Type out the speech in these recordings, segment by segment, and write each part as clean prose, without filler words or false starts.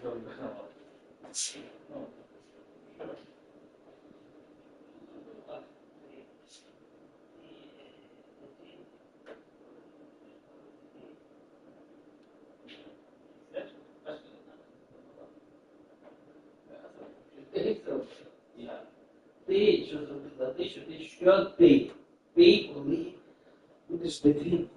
Ты что за ты что ты будешь ты.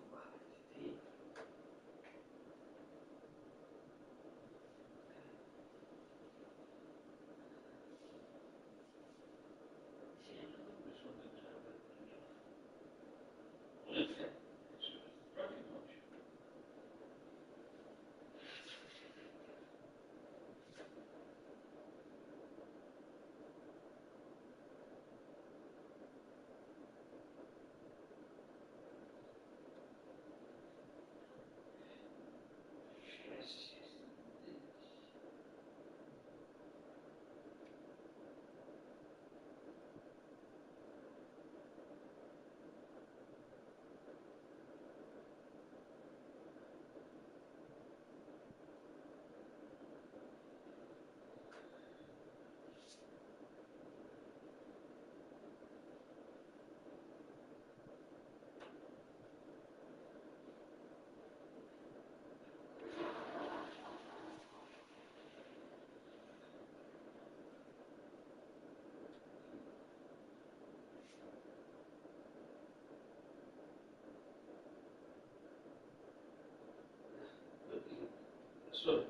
Что?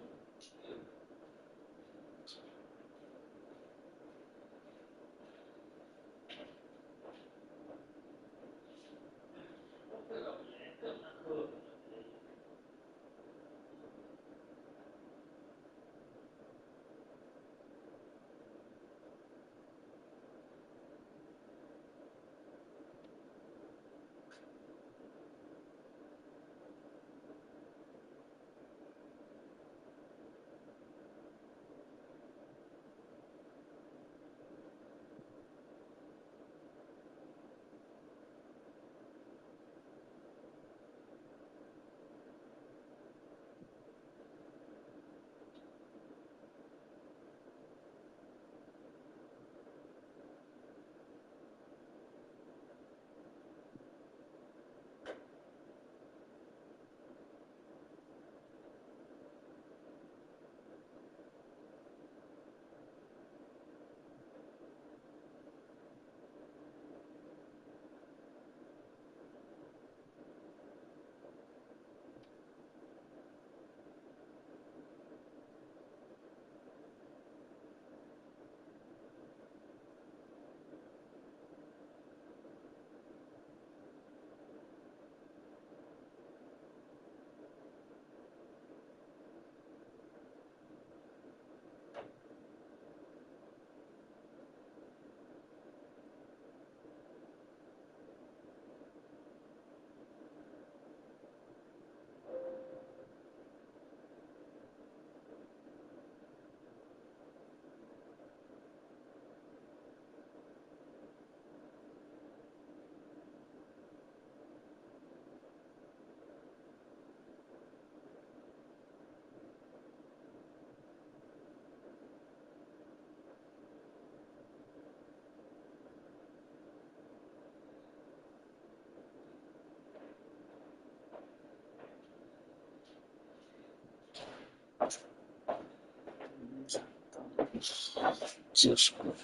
Тяжко.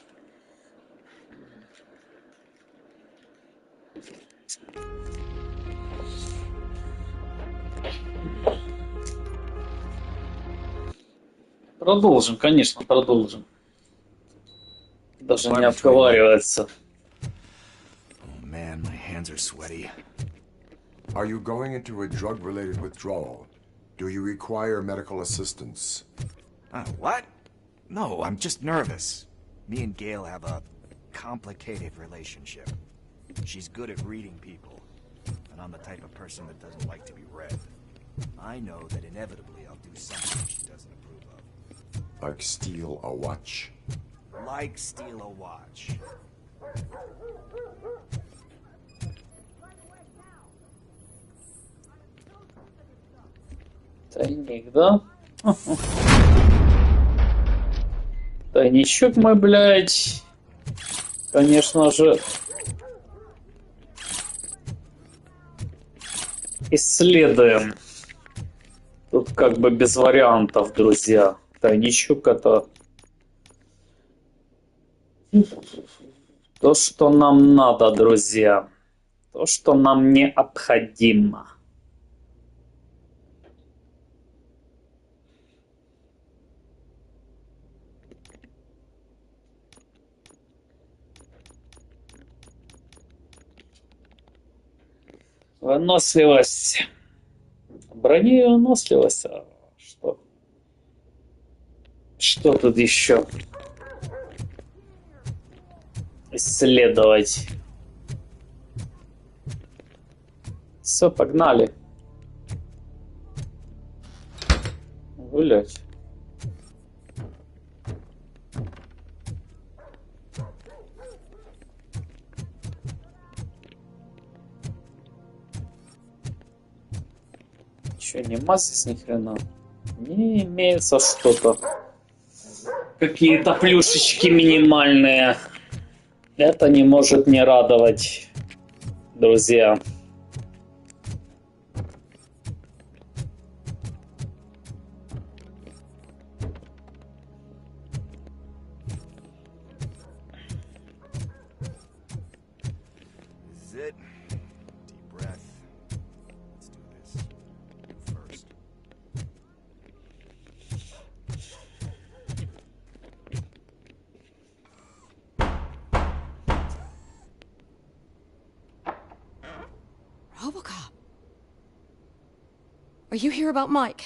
Продолжим, конечно, продолжим. Даже не обговаривается. Oh man, my hands are sweaty. Are you going into a drug-related withdrawal? Do you require medical assistance? What? No, I'm just nervous. Me and Gail have a complicated relationship. She's good at reading people, and I'm the type of person that doesn't like to be read. I know that inevitably I'll do something she doesn't approve of. Like steal a watch? Like steal a watch. Тайник, да? Тайничок мы, блядь, конечно же, исследуем. Тут как бы без вариантов, друзья. Тайничок это то, что нам надо, друзья. То, что нам необходимо. Выносливость. Брони и выносливость. А что? Что тут еще? Исследовать. Все, погнали. Гулять. Че, нема здесь ни хрена? Не имеется что-то. Какие-то плюшечки минимальные. Это не может не радовать, друзья. This is it. Deep breath. Let's do this. You first. Robocop. Are you here about Mike?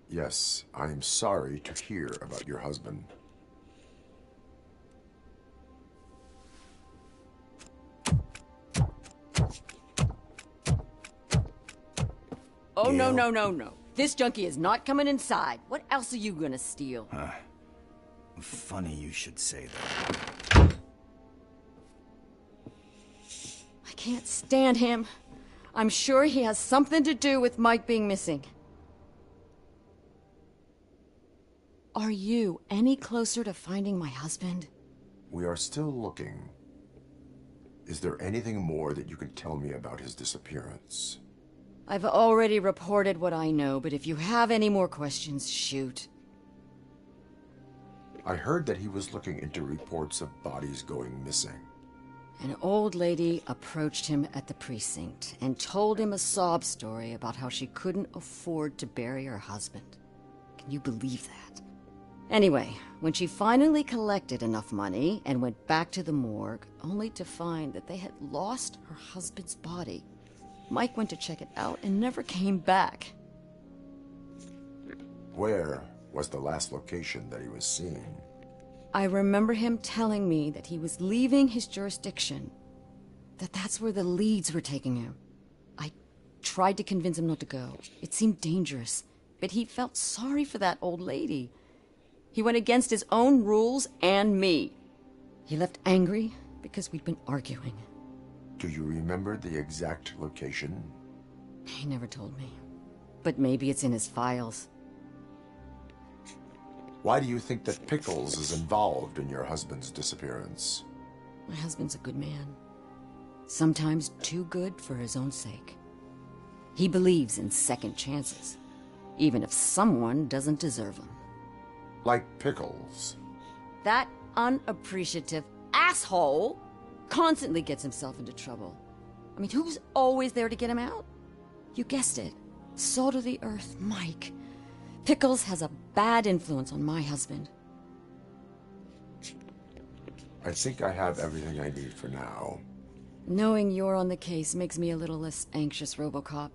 Yes, I am sorry to hear about your husband. Oh, Gail? no. This junkie is not coming inside. What else are you gonna steal? Funny you should say that. I can't stand him. I'm sure he has something to do with Mike being missing. Are you any closer to finding my husband? We are still looking. Is there anything more that you can tell me about his disappearance? I've already reported what I know, but if you have any more questions, shoot. I heard that he was looking into reports of bodies going missing. An old lady approached him at the precinct and told him a sob story about how she couldn't afford to bury her husband. Can you believe that? Anyway, when she finally collected enough money and went back to the morgue, only to find that they had lost her husband's body, Mike went to check it out and never came back. Where was the last location that he was seen? I remember him telling me that he was leaving his jurisdiction, that's where the leads were taking him. I tried to convince him not to go. It seemed dangerous, but he felt sorry for that old lady. He went against his own rules and me. He left angry because we'd been arguing. Do you remember the exact location? He never told me. But maybe it's in his files. Why do you think that Pickles is involved in your husband's disappearance? My husband's a good man. Sometimes too good for his own sake. He believes in second chances, even if someone doesn't deserve them. Like Pickles. That unappreciative asshole constantly gets himself into trouble. I mean, who's always there to get him out? You guessed it. Salt of the earth, Mike. Pickles has a bad influence on my husband. I think I have everything I need for now. Knowing you're on the case makes me a little less anxious, Robocop.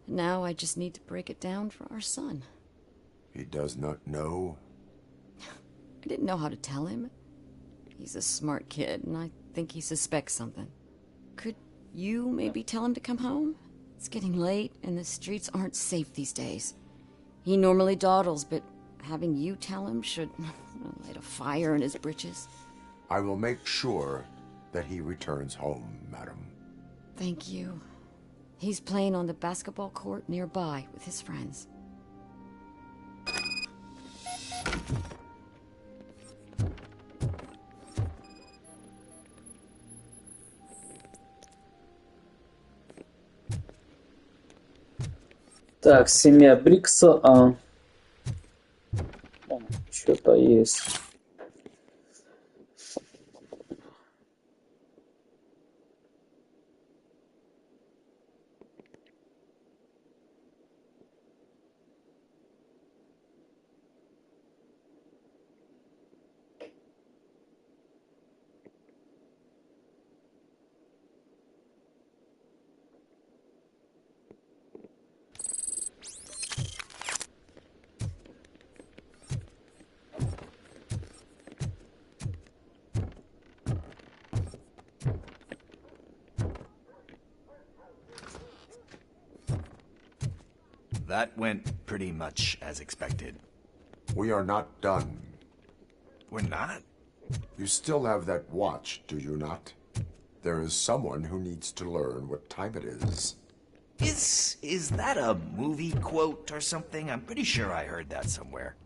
Now I just need to break it down for our son. He does not know? I didn't know how to tell him. He's a smart kid, and I think he suspects something. Could you maybe tell him to come home? It's getting late, and the streets aren't safe these days. He normally dawdles, but having you tell him should light a fire in his britches. I will make sure that he returns home, madam. Thank you. He's playing on the basketball court nearby with his friends. Так, семья Брикса. Что-то есть. That went pretty much as expected. We are not done. We're not? You still have that watch, do you not? There is someone who needs to learn what time it is. Is that a movie quote or something? I'm pretty sure I heard that somewhere.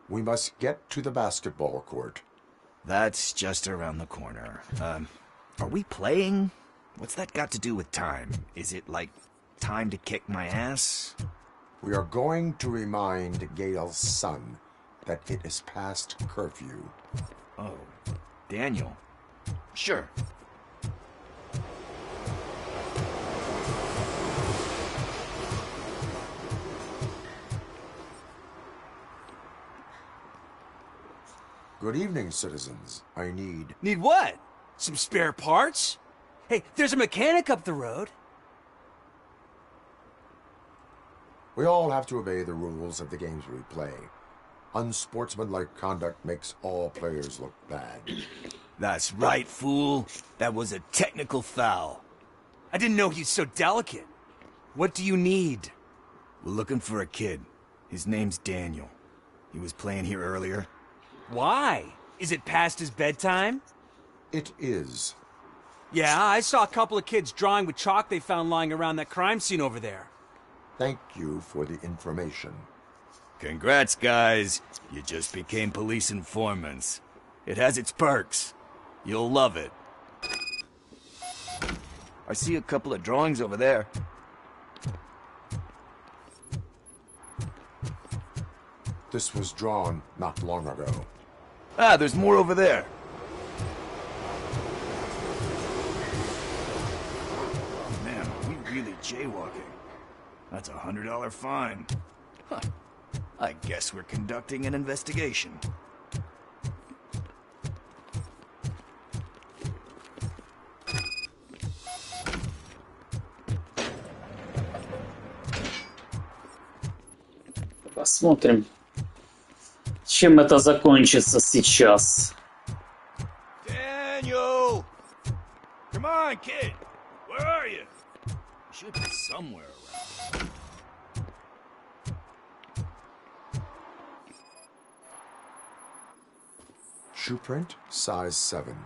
We must get to the basketball court. That's just around the corner. Are we playing? What's that got to do with time? Is it like time to kick my ass? We are going to remind Gail's son that it is past curfew. Oh, Daniel. Sure. Good evening, citizens. I need... Need what? Some spare parts? Hey, there's a mechanic up the road. We all have to obey the rules of the games we play. Unsportsmanlike conduct makes all players look bad. That's right, fool. That was a technical foul. I didn't know he's so delicate. What do you need? We're looking for a kid. His name's Daniel. He was playing here earlier. Why? Is it past his bedtime? It is. Yeah, I saw a couple of kids drawing with chalk they found lying around that crime scene over there. Thank you for the information. Congrats, guys. You just became police informants. It has its perks. You'll love it. I see a couple of drawings over there. This was drawn not long ago. Ah, there's more over there. Man, are we really jaywalking? That's $100 fine. Huh. I guess we're conducting an investigation. Посмотрим, чем это закончится сейчас. Daniel! Come on, kid! Where are you? You should be somewhere around. Shoe print, size 7.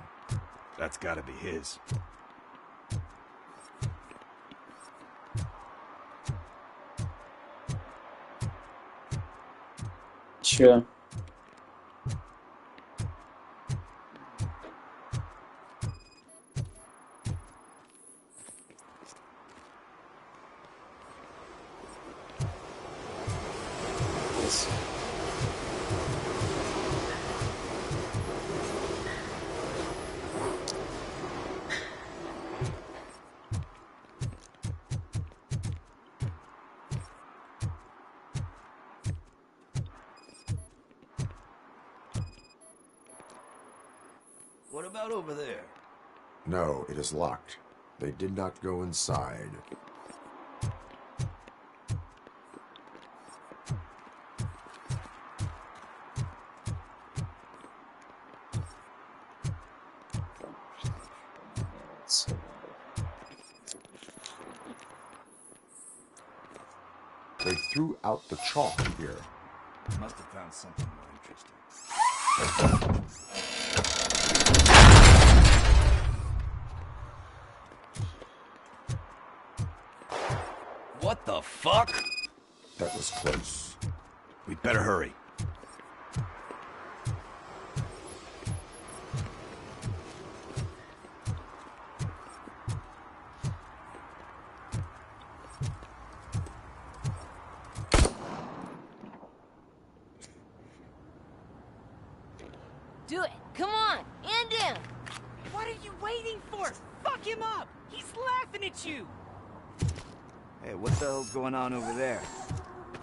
That's gotta be his. Чё? What about over there? No, it is locked. They did not go inside. They threw out the chalk here. Must have found something more interesting. What the fuck? That was close. We'd better hurry. Do it. Come on. End him. What are you waiting for? Fuck him up! He's laughing at you! Hey, what the hell's going on over there?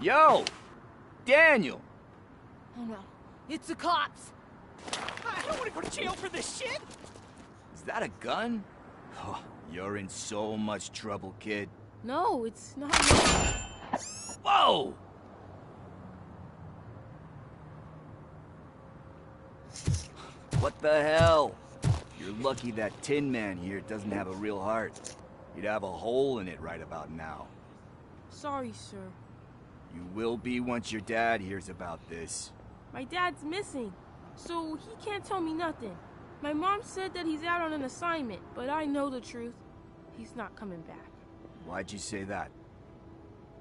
Yo! Daniel! Oh no. It's the cops. I don't want to go to jail for this shit! Is that a gun? Oh, you're in so much trouble, kid. No, it's not. Whoa! What the hell? You're lucky that Tin Man here doesn't have a real heart. You'd have a hole in it right about now. Sorry, sir. You will be once your dad hears about this. My dad's missing, so he can't tell me nothing. My mom said that he's out on an assignment, but I know the truth. He's not coming back. Why'd you say that?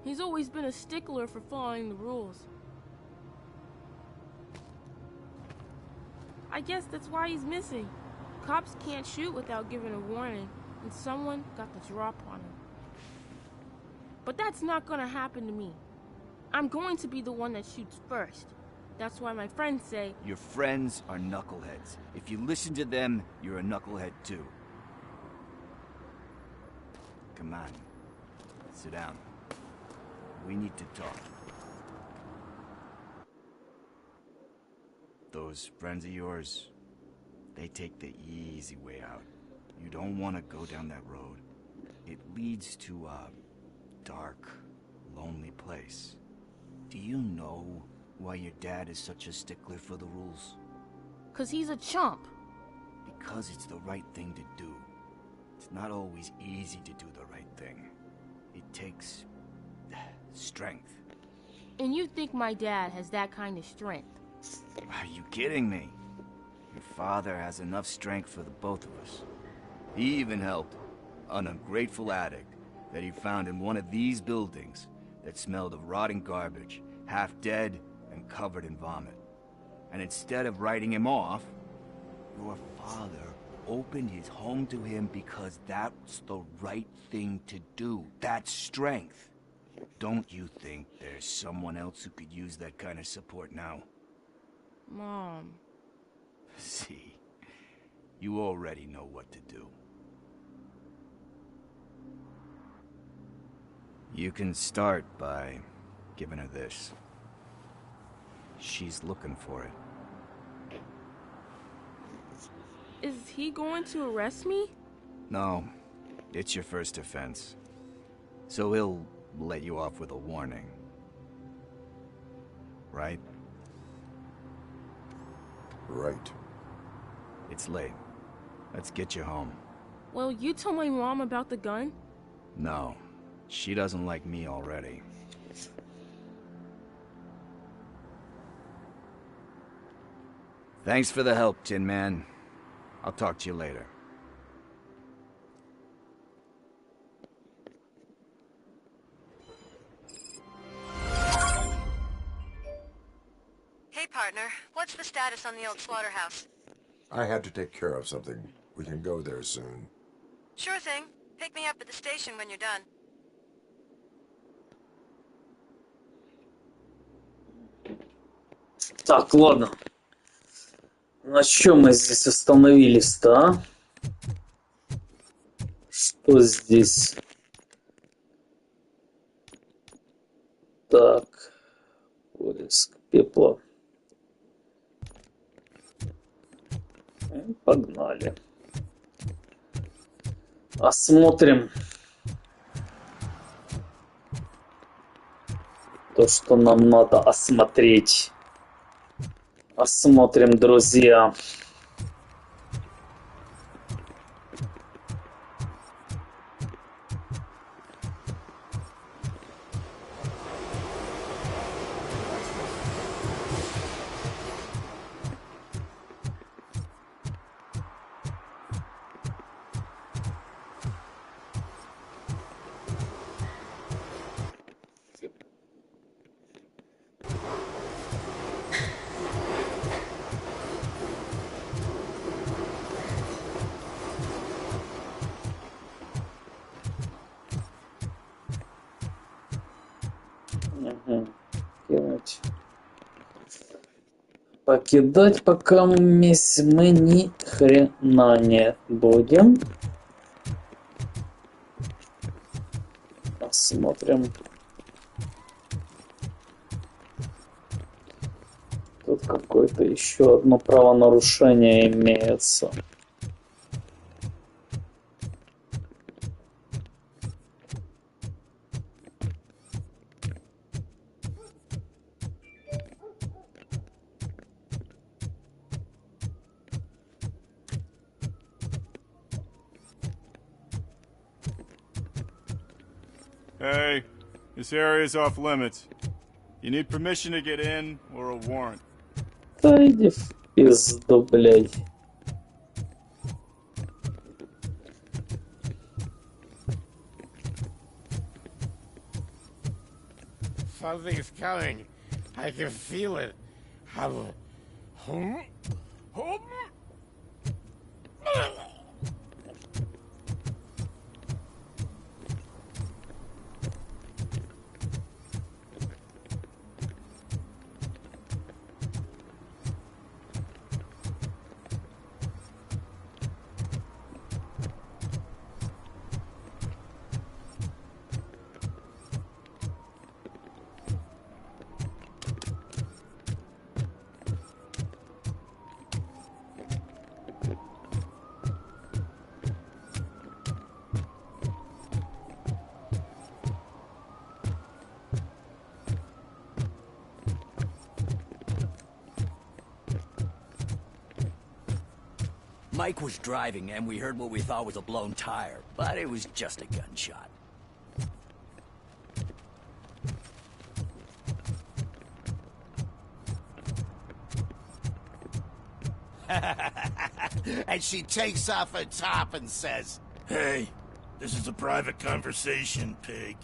He's always been a stickler for following the rules. I guess that's why he's missing. Cops can't shoot without giving a warning, and someone got the drop on him. But that's not gonna happen to me. I'm going to be the one that shoots first. That's why my friends say... Your friends are knuckleheads. If you listen to them, you're a knucklehead too. Come on. Sit down. We need to talk. Those friends of yours, they take the easy way out. You don't want to go down that road. It leads to a dark, lonely place. Do you know why your dad is such a stickler for the rules? 'Cause he's a chump. Because it's the right thing to do. It's not always easy to do the right thing. It takes strength. And you think my dad has that kind of strength? Are you kidding me? Your father has enough strength for the both of us. He even helped an ungrateful addict that he found in one of these buildings that smelled of rotting garbage, half dead and covered in vomit. And instead of writing him off, your father opened his home to him because that's the right thing to do. That's strength. Don't you think there's someone else who could use that kind of support now? Mom. See, you already know what to do. You can start by giving her this. She's looking for it. Is he going to arrest me? No, it's your first offense. So he'll let you off with a warning. Right? Right. It's late. Let's get you home. Well, you told my mom about the gun? No, she doesn't like me already. Thanks for the help, Tin Man. I'll talk to you later. Hey, partner. What's the status on the old slaughterhouse? I had to take care of something. We can go there soon. Sure thing. Pick me up at the station when you're done. Так, ладно. На чем мы здесь остановились-то, а? Что здесь? Так. Поиск пепла. Погнали. Осмотрим то, что нам надо осмотреть. Осмотрим, друзья. Покидать пока мы ни хрена не будем. Посмотрим. Тут какое-то еще одно правонарушение имеется. Hey, this area is off limits. You need permission to get in or a warrant. Да иди в пизду, блядь. Something's coming. I can feel it. Mike was driving and we heard what we thought was a blown tire, but it was just a gunshot. And she takes off her top and says, Hey, this is a private conversation, pig.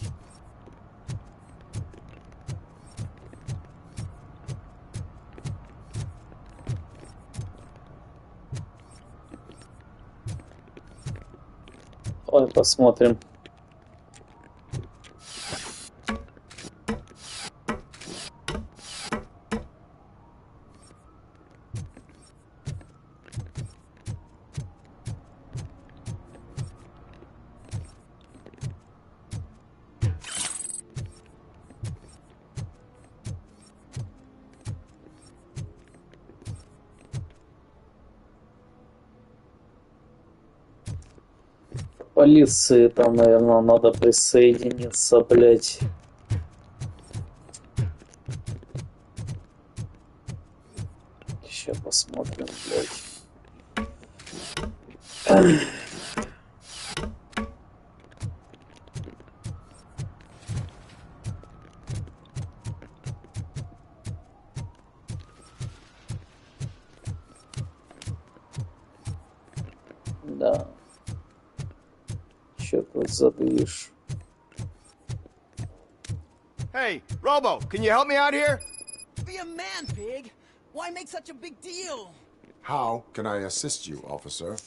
Ой, посмотрим. Полиции там, наверное, надо присоединиться, блять. Сейчас посмотрим, блять. Да. Что тут за движ? Hey, Robo, can you help me out here? Be a man, pig! Why make such a big deal? How can I assist you, officer?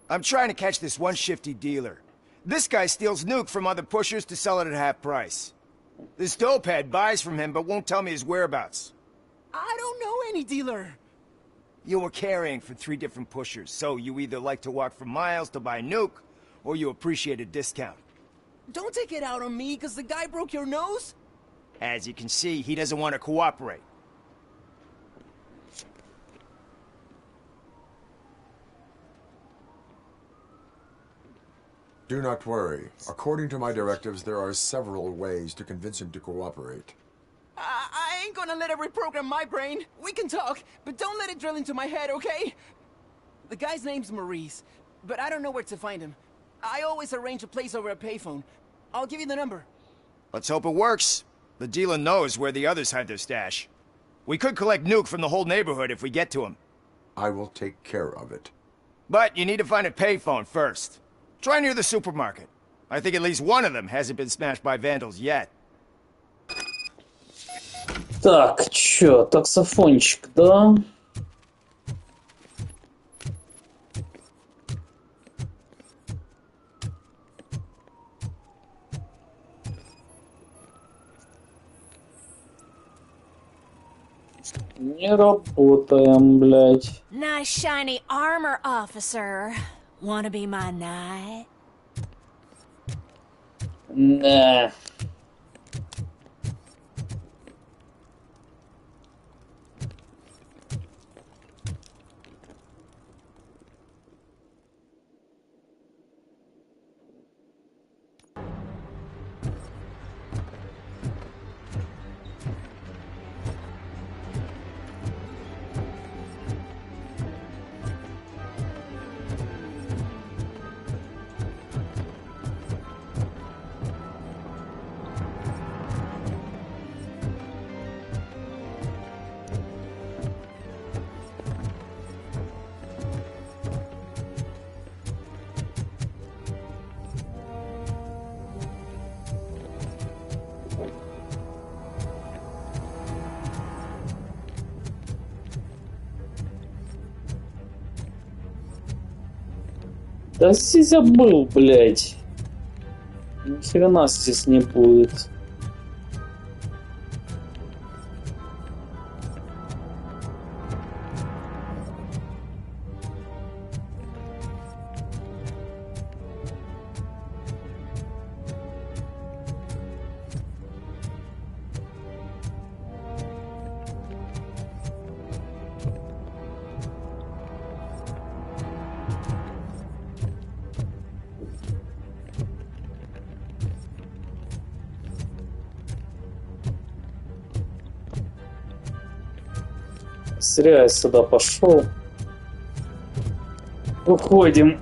I'm trying to catch this one shifty dealer. This guy steals nuke from other pushers to sell it at half price. This dopehead buys from him but won't tell me his whereabouts. I don't know any dealer. You were carrying for 3 different pushers, so you either like to walk for miles to buy nuke, or you appreciate a discount. Don't take it out on me, because the guy broke your nose? As you can see, he doesn't want to cooperate. Do not worry. According to my directives, there are several ways to convince him to cooperate. I ain't gonna let it reprogram my brain. We can talk, but don't let it drill into my head, okay? The guy's name's Maurice, but I don't know where to find him. I always arrange a place over a payphone. I'll give you the number. Let's hope it works. The dealer knows where the others hide their stash. We could collect nuke from the whole neighborhood if we get to him. I will take care of it. But you need to find a payphone first. Try near the supermarket. I think at least one of them hasn't been smashed by vandals yet. Так, чё, таксофончик, да? Не работаем, блядь. Nice shiny armor, officer. Wanna be my knight? Да. Да здесь забыл, блядь. Ни хрена здесь не будет. Зря я сюда пошел. Уходим.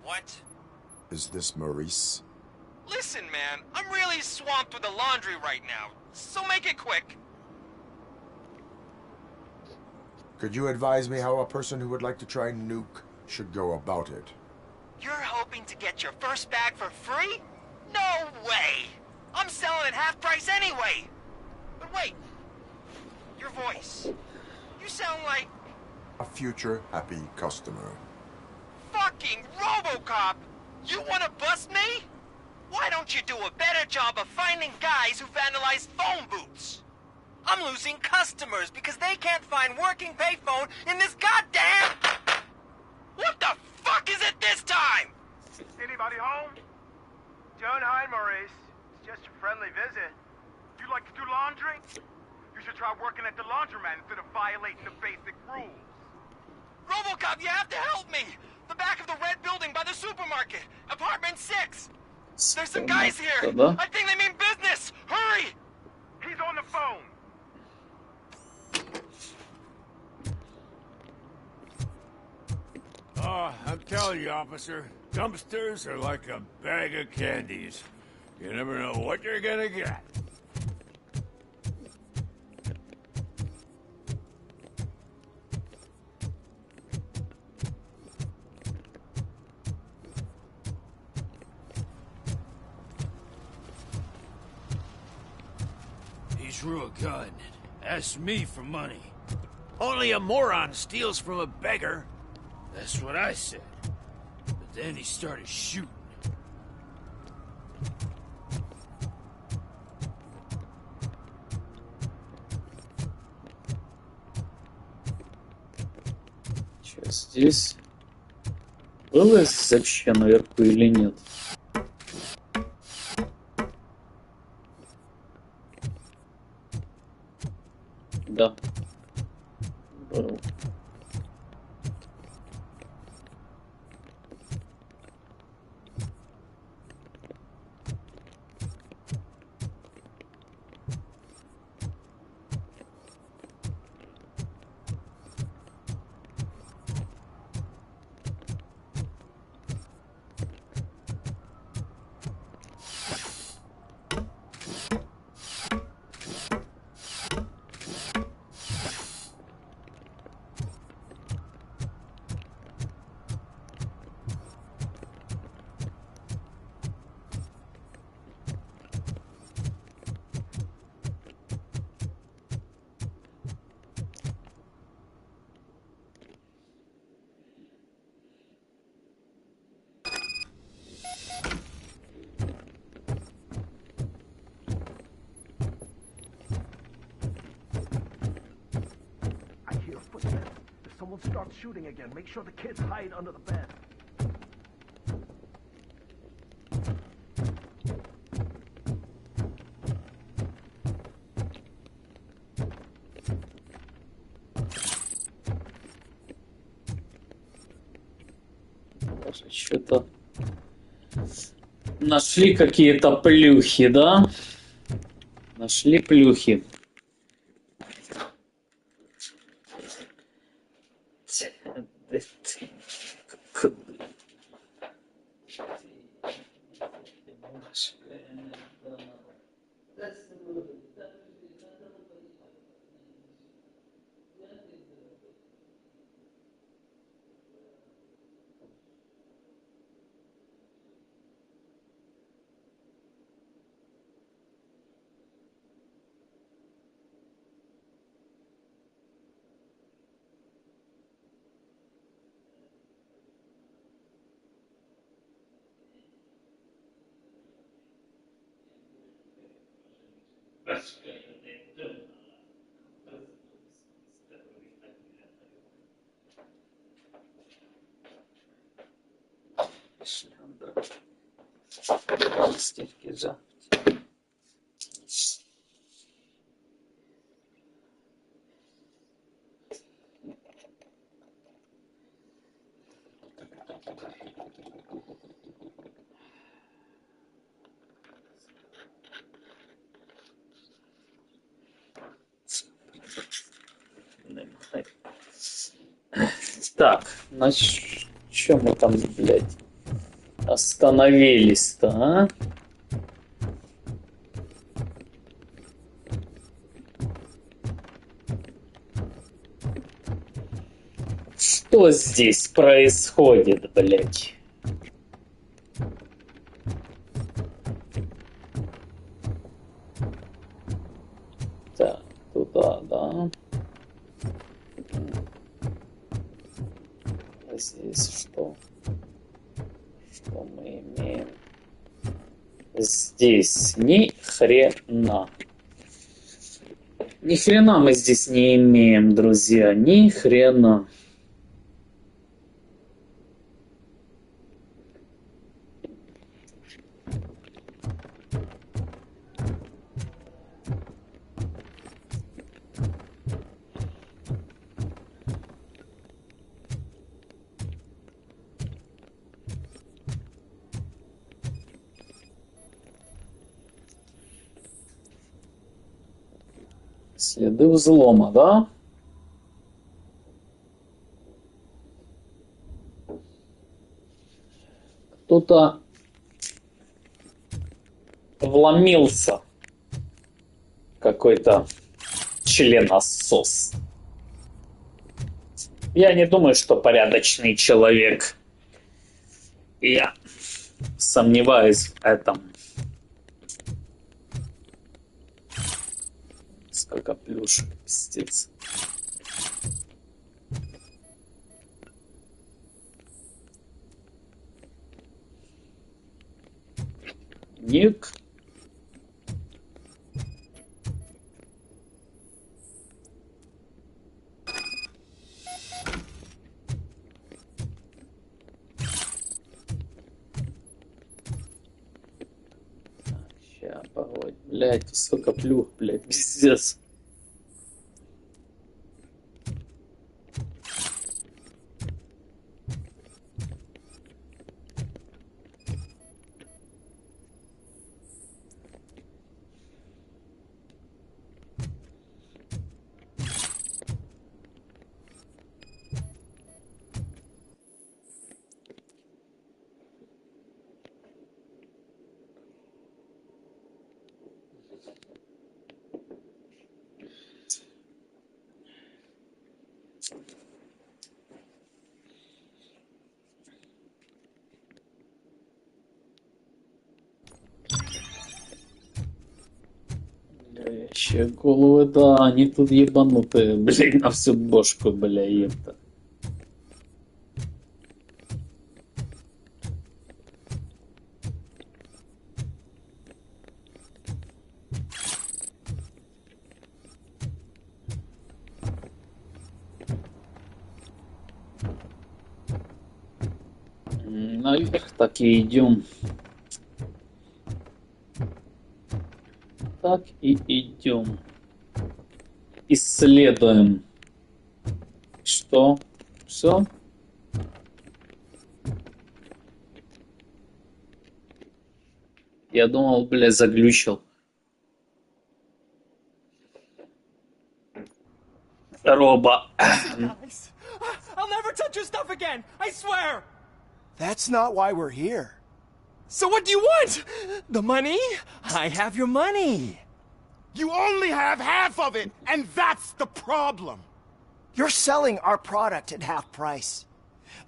What? Is this Maurice? Listen, man, I'm really swamped with the laundry right now, so make it quick. Could you advise me how a person who would like to try Nuke should go about it? You're hoping to get your first bag for free? No way! I'm selling at half price anyway! But wait, your voice. You sound like... A future happy customer. Fucking Robocop! You wanna bust me? Why don't you do a better job of finding guys who vandalize phone booths? I'm losing customers because they can't find working payphone in this goddamn... What the fuck is it this time? Anybody home? Don't hide, Maurice. It's just a friendly visit. You like to do laundry? You should try working at the laundromat instead of violating the basic rules. Robocop, you have to help me! The back of the red building by the supermarket. Apartment 6. There's some guys here. I think they mean business. Hurry! He's on the phone. Oh, I'm telling you, officer, dumpsters are like a bag of candies. You never know what you're gonna get. He drew a gun, asked me for money. Only a moron steals from a beggar. That's what I said. Then he started shooting. Че здесь? Было вообще наверху или нет? Да. Был. Starts shooting again. Make sure the kids hide under the bed. Даже что-то нашли какие-то плюхи, да? Нашли плюхи. Так, на чем мы там, блядь, остановились-то, а? Что здесь происходит, блядь? Так, туда, да. А здесь что? Что мы имеем? Здесь ни хрена. Ни хрена мы здесь не имеем, друзья. Ни хрена. Следы взлома, да? Кто-то вломился. Какой-то членосос. Я не думаю, что порядочный человек. Я сомневаюсь в этом. Сколько плюшек, пиздец. Ник. Ща, погодь. Блядь, сколько плюх, блядь, пиздец. Ще головы, да, они тут ебанутые, блядь, на всю бошку, бля, ебта. Наверх так и идем. Так и идем. Исследуем. Что? Все? Я думал, блядь, заглючил. Роба. I'll never touch your stuff again. I swear. That's not why we're here. So what do you want? The money? I have your money. You only have half of it, and that's the problem. You're selling our product at half price.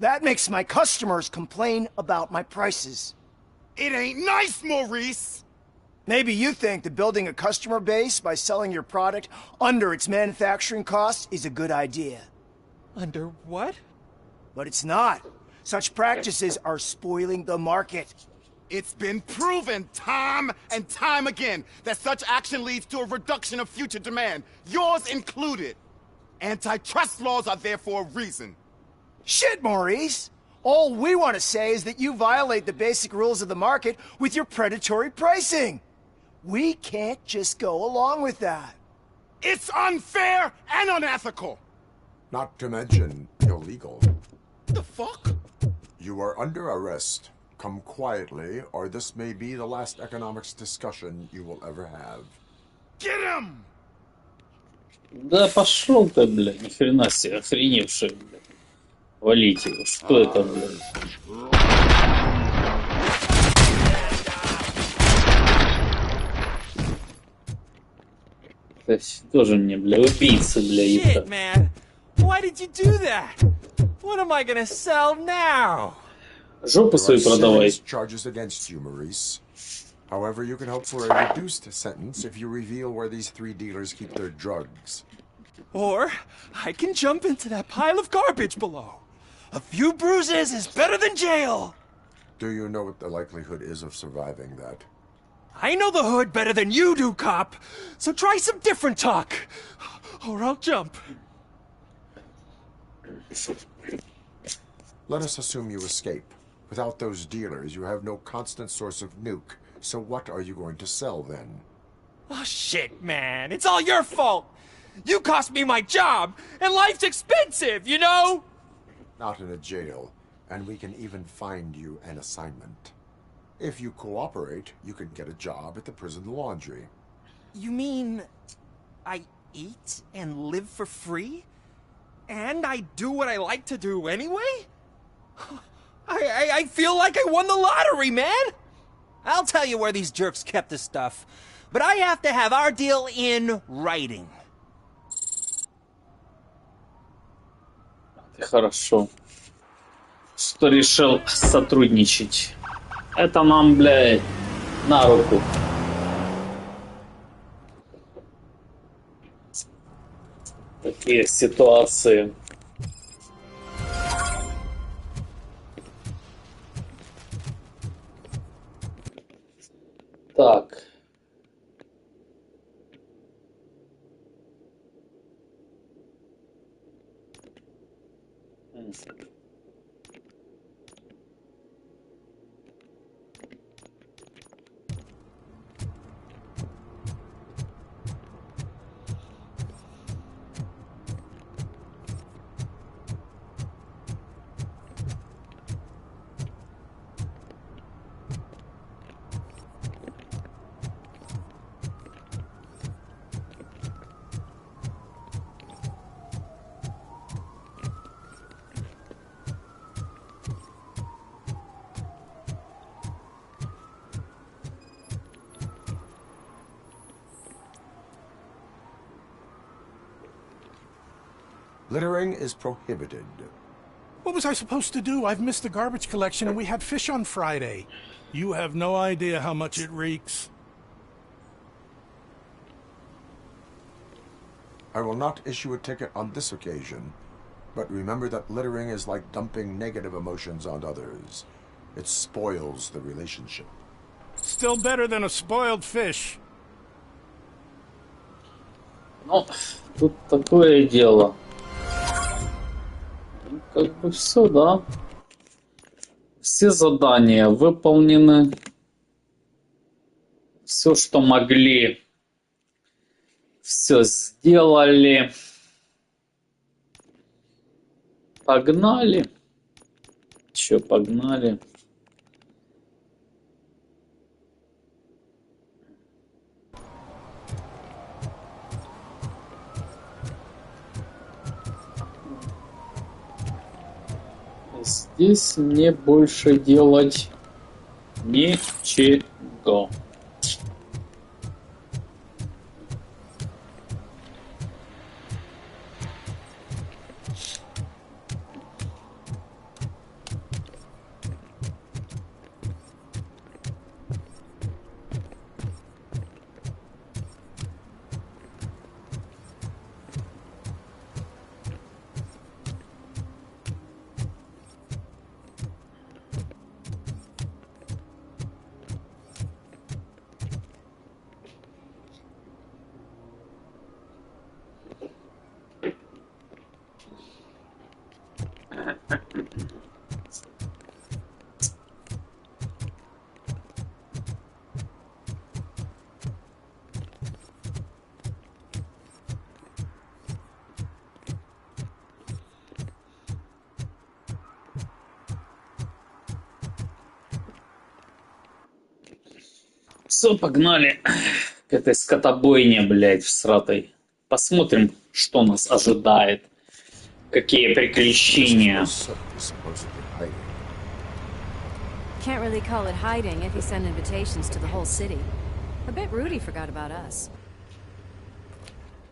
That makes my customers complain about my prices. It ain't nice, Maurice! Maybe you think that building a customer base by selling your product under its manufacturing costs is a good idea. Under what? But it's not. Such practices are spoiling the market. It's been proven time and time again that such action leads to a reduction of future demand, yours included. Antitrust laws are there for a reason. Shit, Maurice! All we want to say is that you violate the basic rules of the market with your predatory pricing. We can't just go along with that. It's unfair and unethical! Not to mention illegal. The fuck? You are under arrest. Come quietly, or this may be the last economics discussion you will ever have. Get him! Да пошел ты, блядь, ни хрена себе, охреневший, блядь. Валите его, что это, блядь? Тоже мне, бля, убийца, бля, ебать. Shit, man. Why did you do that? What am I gonna sell now? Жопу свою продавай. Charges against you, Maurice. However, you can hope for a reduced sentence if you reveal where these 3 dealers keep their drugs. Or I can jump into that pile of garbage below. A few bruises is better than jail. Do you know what the likelihood is of surviving that? I know the hood better than you do, cop. So try some different talk, or I'll jump. Let us assume you escape. Without those dealers, you have no constant source of nuke. So what are you going to sell then? Oh shit, man. It's all your fault. You cost me my job, and life's expensive, you know? Not in a jail, and we can even find you an assignment. If you cooperate, you can get a job at the prison laundry. You mean I eat and live for free? And I do what I like to do anyway? I feel like I won the lottery, man! I'll tell you where these jerks kept the stuff, but I have to have our deal in writing. Хорошо. Что решил сотрудничать. Это нам, блядь, на руку. Такие ситуации. Так. Littering is prohibited. What was I supposed to do? I've missed the garbage collection and we had fish on Friday. You have no idea how much it reeks. I will not issue a ticket on this occasion, but remember that littering is like dumping negative emotions on others. It spoils the relationship. Still better than a spoiled fish. Ну, тут такое дело. Ну, как бы все, да. Все задания выполнены. Все, что могли, все сделали. Погнали. Че, погнали. Здесь мне больше делать ничего. Все, погнали к этой скотобойне, блядь, всратой. Посмотрим, что нас ожидает. Какие приключения. Can't really call it hiding if you send invitations to the whole city. I bet Rudy forgot about us.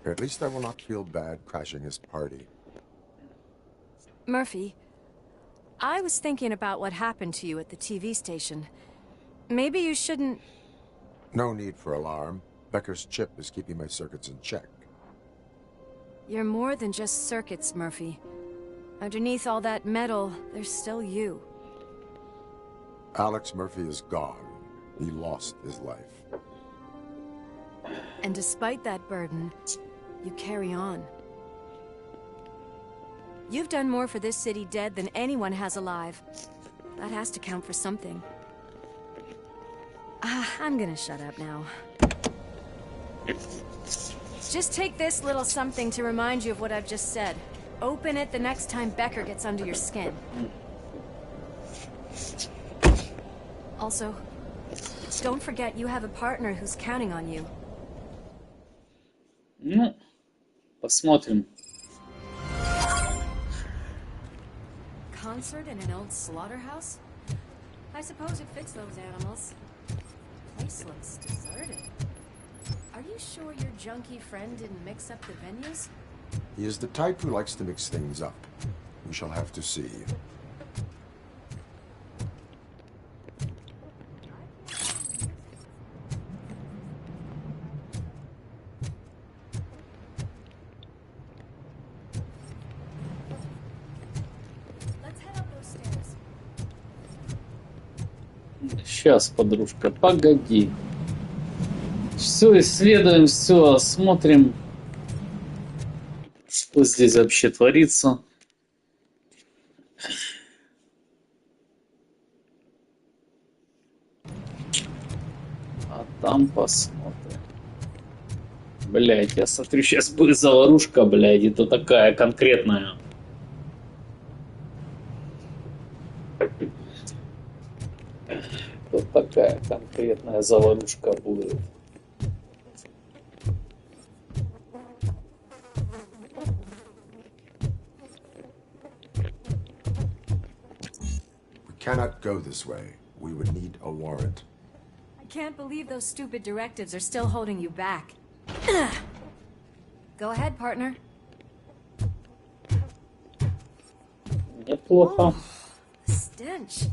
At least I will not feel bad crashing his party. Murphy, I was thinking about what happened to you at the TV station. Maybe you shouldn't... No need for alarm. Becker's chip is keeping my circuits in check. You're more than just circuits, Murphy. Underneath all that metal, there's still you. Alex Murphy is gone. He lost his life. And despite that burden, you carry on. You've done more for this city dead than anyone has alive. That has to count for something. I'm gonna shut up now. Just take this little something to remind you of what I've just said. Open it the next time Becker gets under your skin. Also, don't forget you have a partner who's counting on you. Ну, посмотрим. Concert in an old slaughterhouse? I suppose it fits those animals. Place looks deserted. Are you sure your junkie friend didn't mix up the venues? He is the type who likes to mix things up. We shall have to see. Let's head up those stairs. Сейчас, подружка, погоди. Все исследуем, все осмотрим, что здесь вообще творится. А там посмотрим. Блять, я смотрю, сейчас будет заварушка, блядь, и то такая конкретная. Вот такая конкретная заварушка будет. We cannot go this way. We would need a warrant. I can't believe those stupid directives are still holding you back. Go ahead, partner. Неплохо. Stench.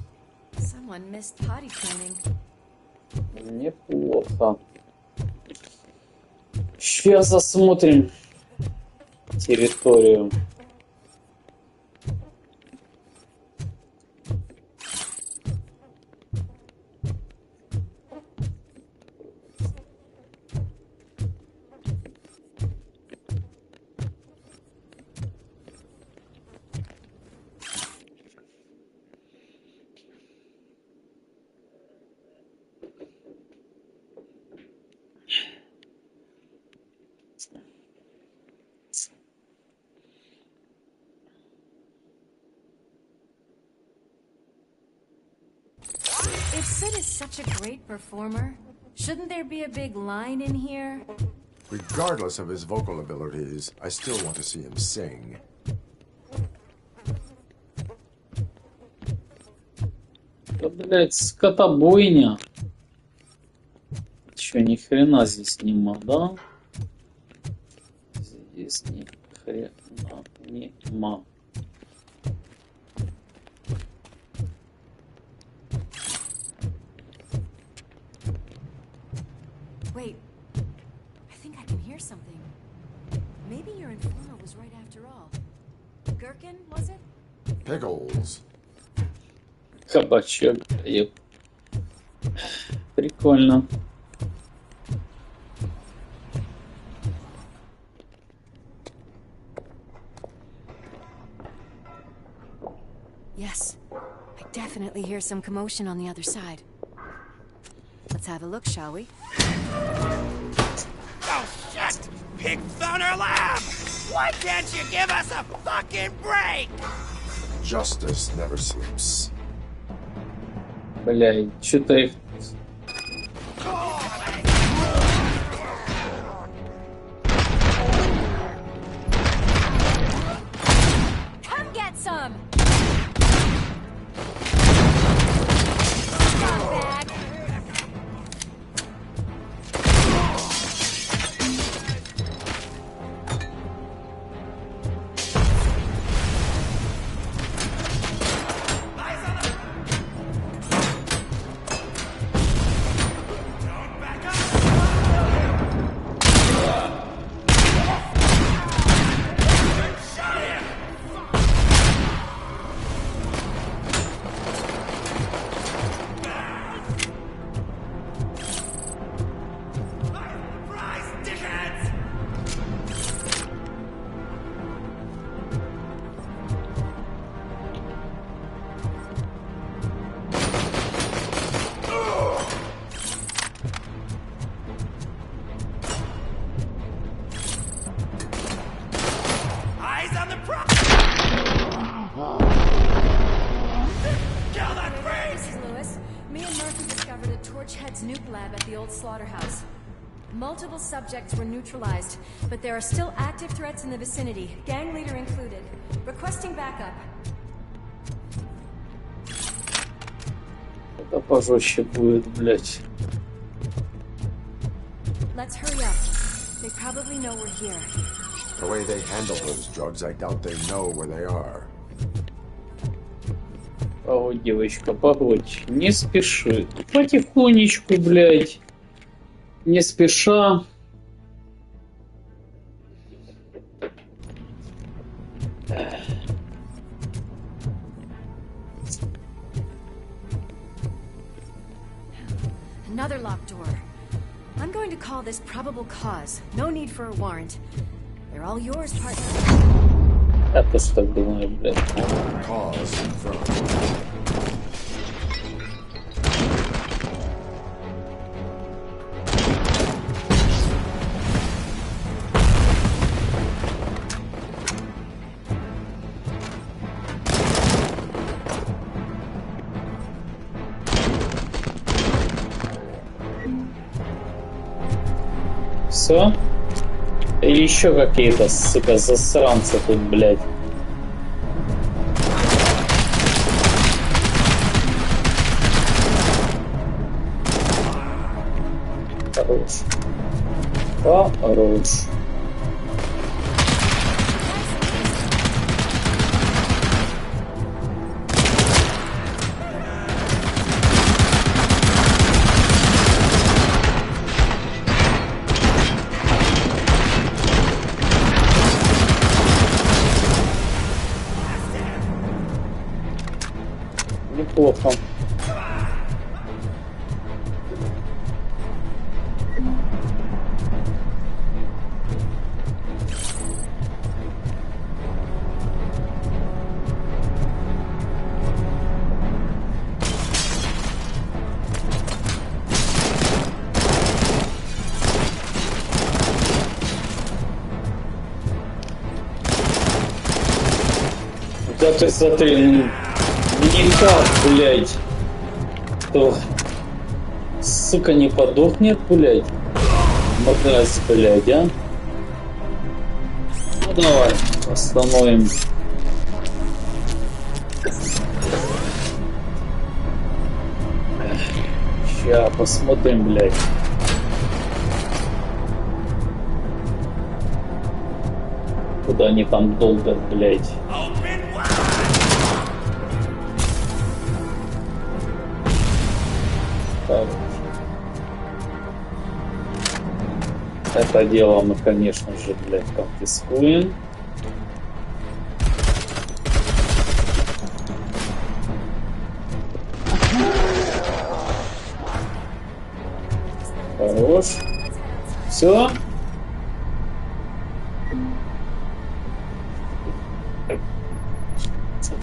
Someone missed potty training. Неплохо. Сейчас осмотрим территорию. If Sid is such a great performer, shouldn't there be a big line in here? Regardless of his vocal abilities, I still want to see him sing. Да, блядь, скотобойня. Чё, ни хрена здесь нема, да? Здесь ни хрена нема. Wait, I think I can hear something. Maybe your informer was right after all. Gherkin, was it? Pickles. Кабачок, еп. Прикольно. Yes, I definitely hear some commotion on the other side. Let's have a look, shall we? Oh, shit! Pig found our lab! Why can't you give us a fucking break? Justice never sleeps. Блядь, что-то их... Come get some! Multiple subjects were neutralized, but there are still active threats in the vicinity, gang leader included. Requesting backup. Это пожестче будет, блядь. Let's hurry up. They probably know we're here. The way they handle those drugs, I doubt they know where they are. Погодь, девочка, погодь. Не спеши. Потихонечку, блядь. Не спеша. Another locked door. I'm going to call this probable cause. No need for a warrant. They're all yours, partner. Я тоже так думаю, блядь. Cause confirmed. Все? Или еще какие-то, сука, засранцы тут, блядь. Хорош. Хорош. Неплохо. Да ты смотри, никак, блядь. Кто, сука, не подохнет, блядь? Мразь, блядь, а? Ну давай, остановим. Ща посмотрим, блядь. Куда они там долбят, блядь? Это дело мы, конечно же, блядь, конфискуем. Хорош. Все.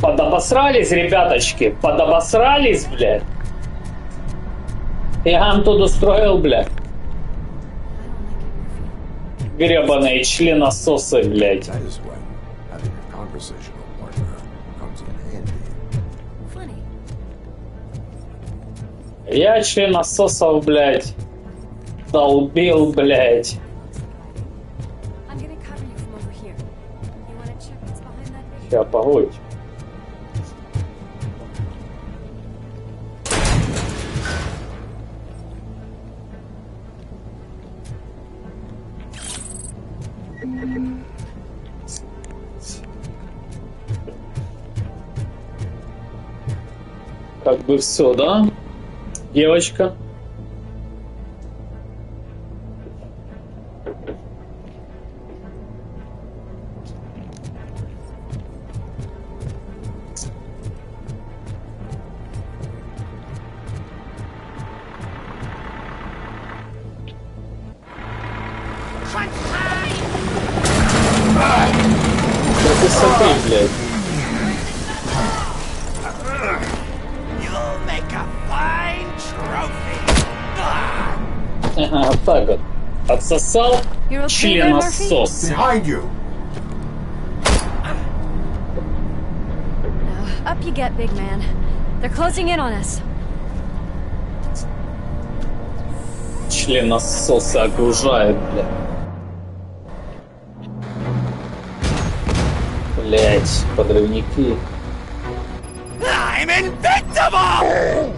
Подобосрались, ребяточки? Подобосрались, блядь? Я вам тут устроил, блядь. Гребаные членососы, блядь. Я членососов, блядь, долбил, блядь. Ща, погодь. Как бы все, да, девочка? Да ты смотри, блядь. Ага, так вот. Отсосал членосос. Behind you. Up you get, big man. They're closing in on us. Членососы окружают, блядь. Блядь, подрывники. I'm invincible!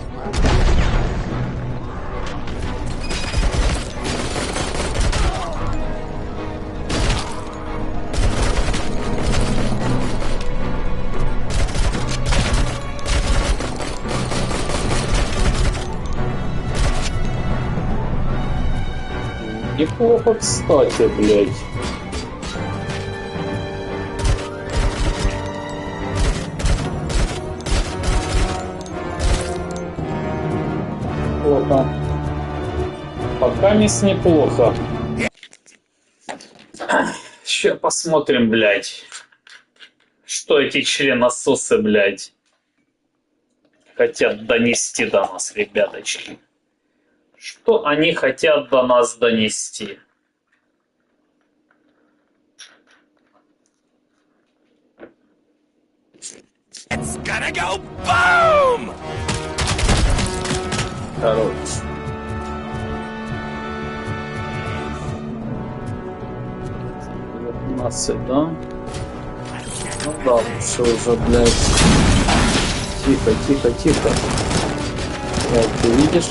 Неплохо, кстати, блядь. Плохо. Пока Покамест неплохо. Сейчас посмотрим, блядь, что эти членососы, блядь, хотят донести до нас, ребяточки. Что они хотят до нас донести? It's gonna go boom! Короче. Да? Ну да, лучше уже, блядь. Тихо, тихо, тихо. Блядь, ты видишь?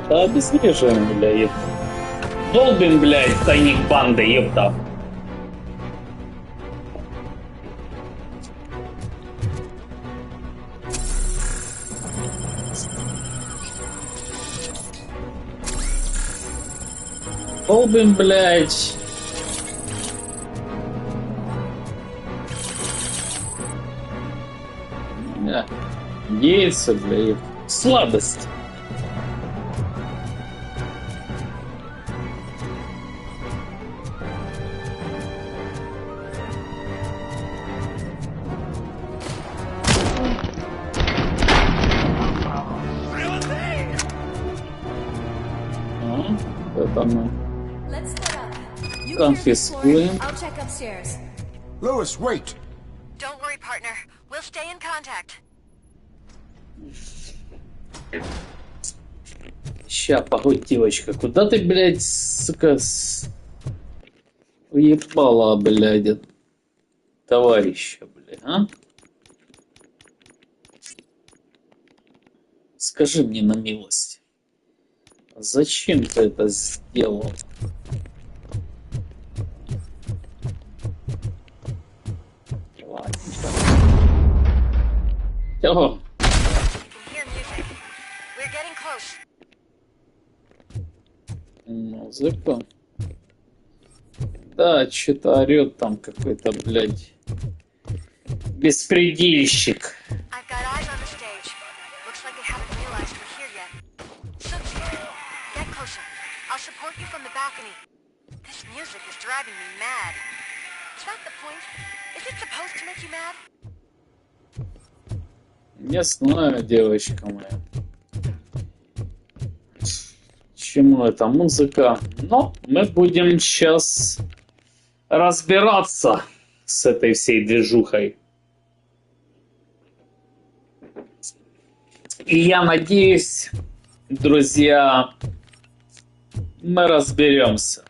Да обезвреживаем, бля, епта. Долбим, блядь, тайник банды, епта. Долбим, блядь. Да. Яйца, блядь. Слабость. Конфискуем. Lewis, wait. Don't worry, partner. We'll stay in contact. Ща, погодь, девочка. Куда ты, блядь, сука, уебала, блядь, товарища, блядь, а? Скажи мне на милость. Зачем ты это сделал? О. Музыка. Да, что-то орет там какой-то, блядь, беспредельщик. Я знаю, девочка моя, чему эта музыка, но мы будем сейчас разбираться с этой всей движухой. И я надеюсь, друзья, мы разберемся.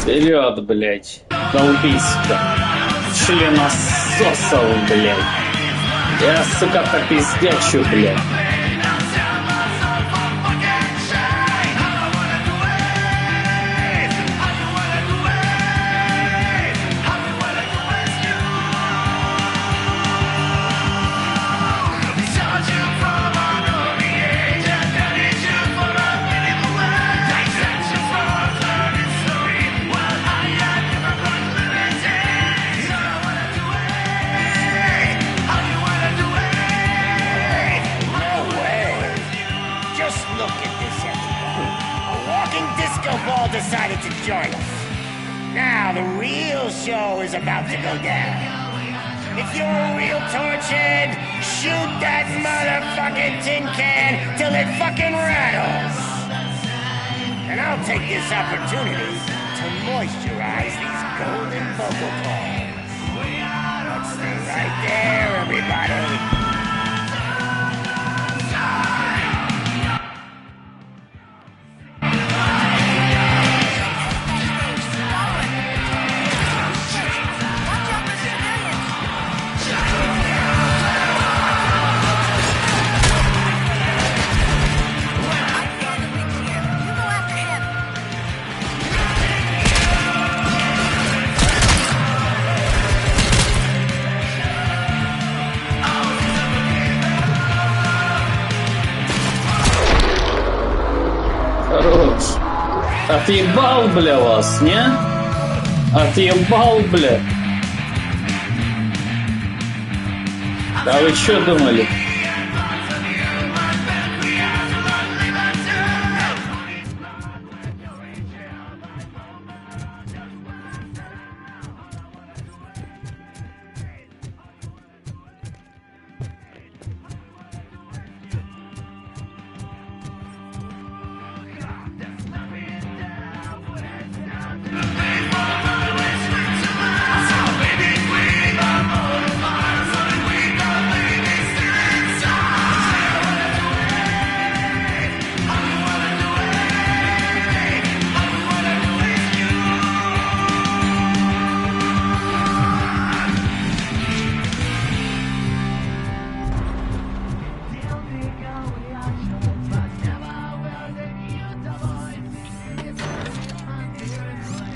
Вперед, блядь, долбись-ка, членососов, блядь. Я, сука, попиздячу, блядь. Look at this, everybody. A walking disco ball decided to join us. Now the real show is about to go down. If you're a real torch head, shoot that motherfucking tin can till it fucking rattles. And I'll take this opportunity to moisturize these golden vocal cords. Let's stay right there, everybody. Хорош. Отъебал, бля, вас, не? Отъебал, бля. Да вы чё думали?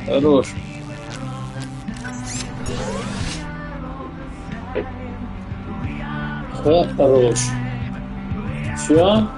Хорош. Хорош. Всё?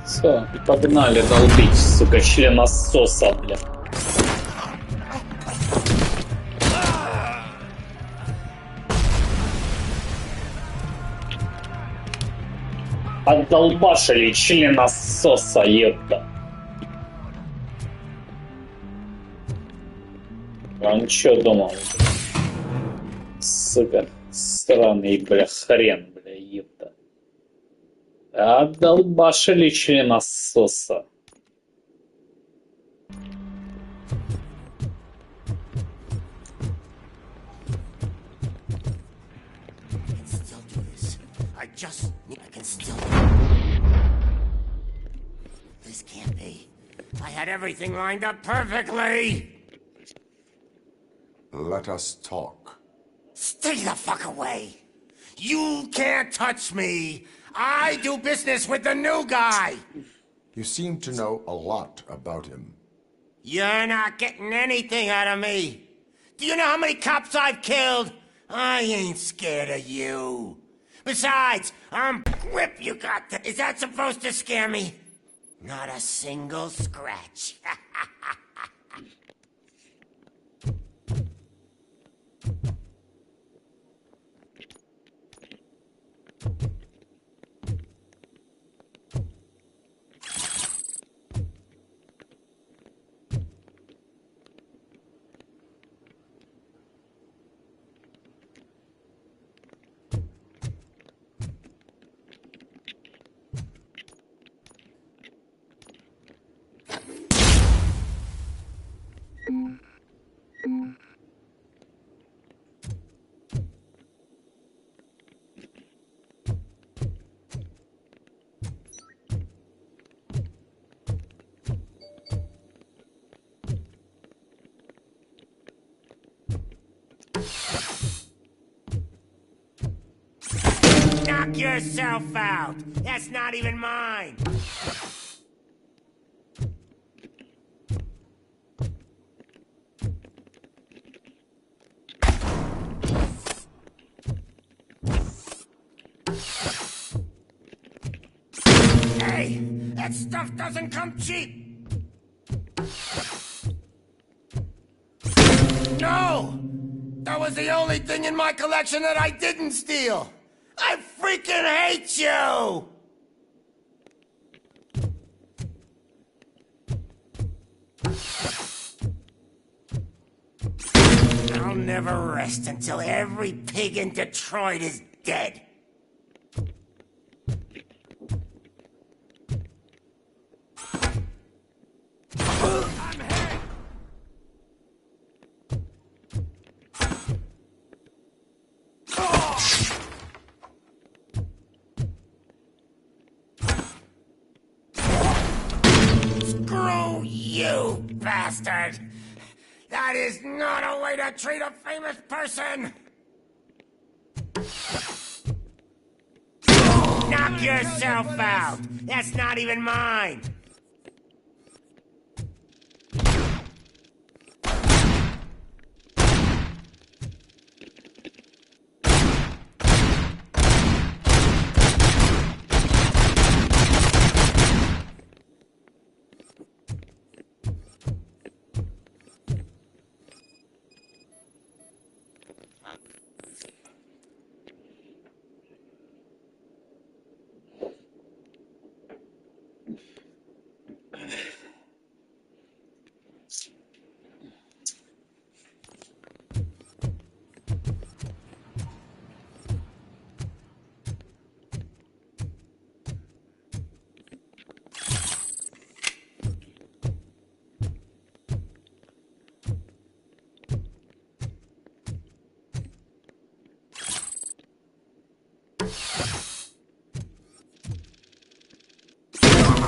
Все, и погнали долбить, сука, членососа, бля. Отдолбашили членососа, ебта. Он чё думал? Сука, странный, бля, хрен, бля, ебта. Отдолбашили членососа. This can't be. I had everything lined up perfectly. Let us talk. Stay the fuck away. You can't touch me. I do business with the new guy. You seem to know a lot about him. You're not getting anything out of me. Do you know how many cops I've killed? I ain't scared of you. Besides, I'm grip you got. Is that supposed to scare me? Not a single scratch. Knock yourself out. That's not even mine. Hey, that stuff doesn't come cheap. No! That was the only thing in my collection that I didn't steal! I freaking hate you! I'll never rest until every pig in Detroit is dead. Screw you, bastard! That is not a way to treat a famous person! Knock yourself out! That's not even mine!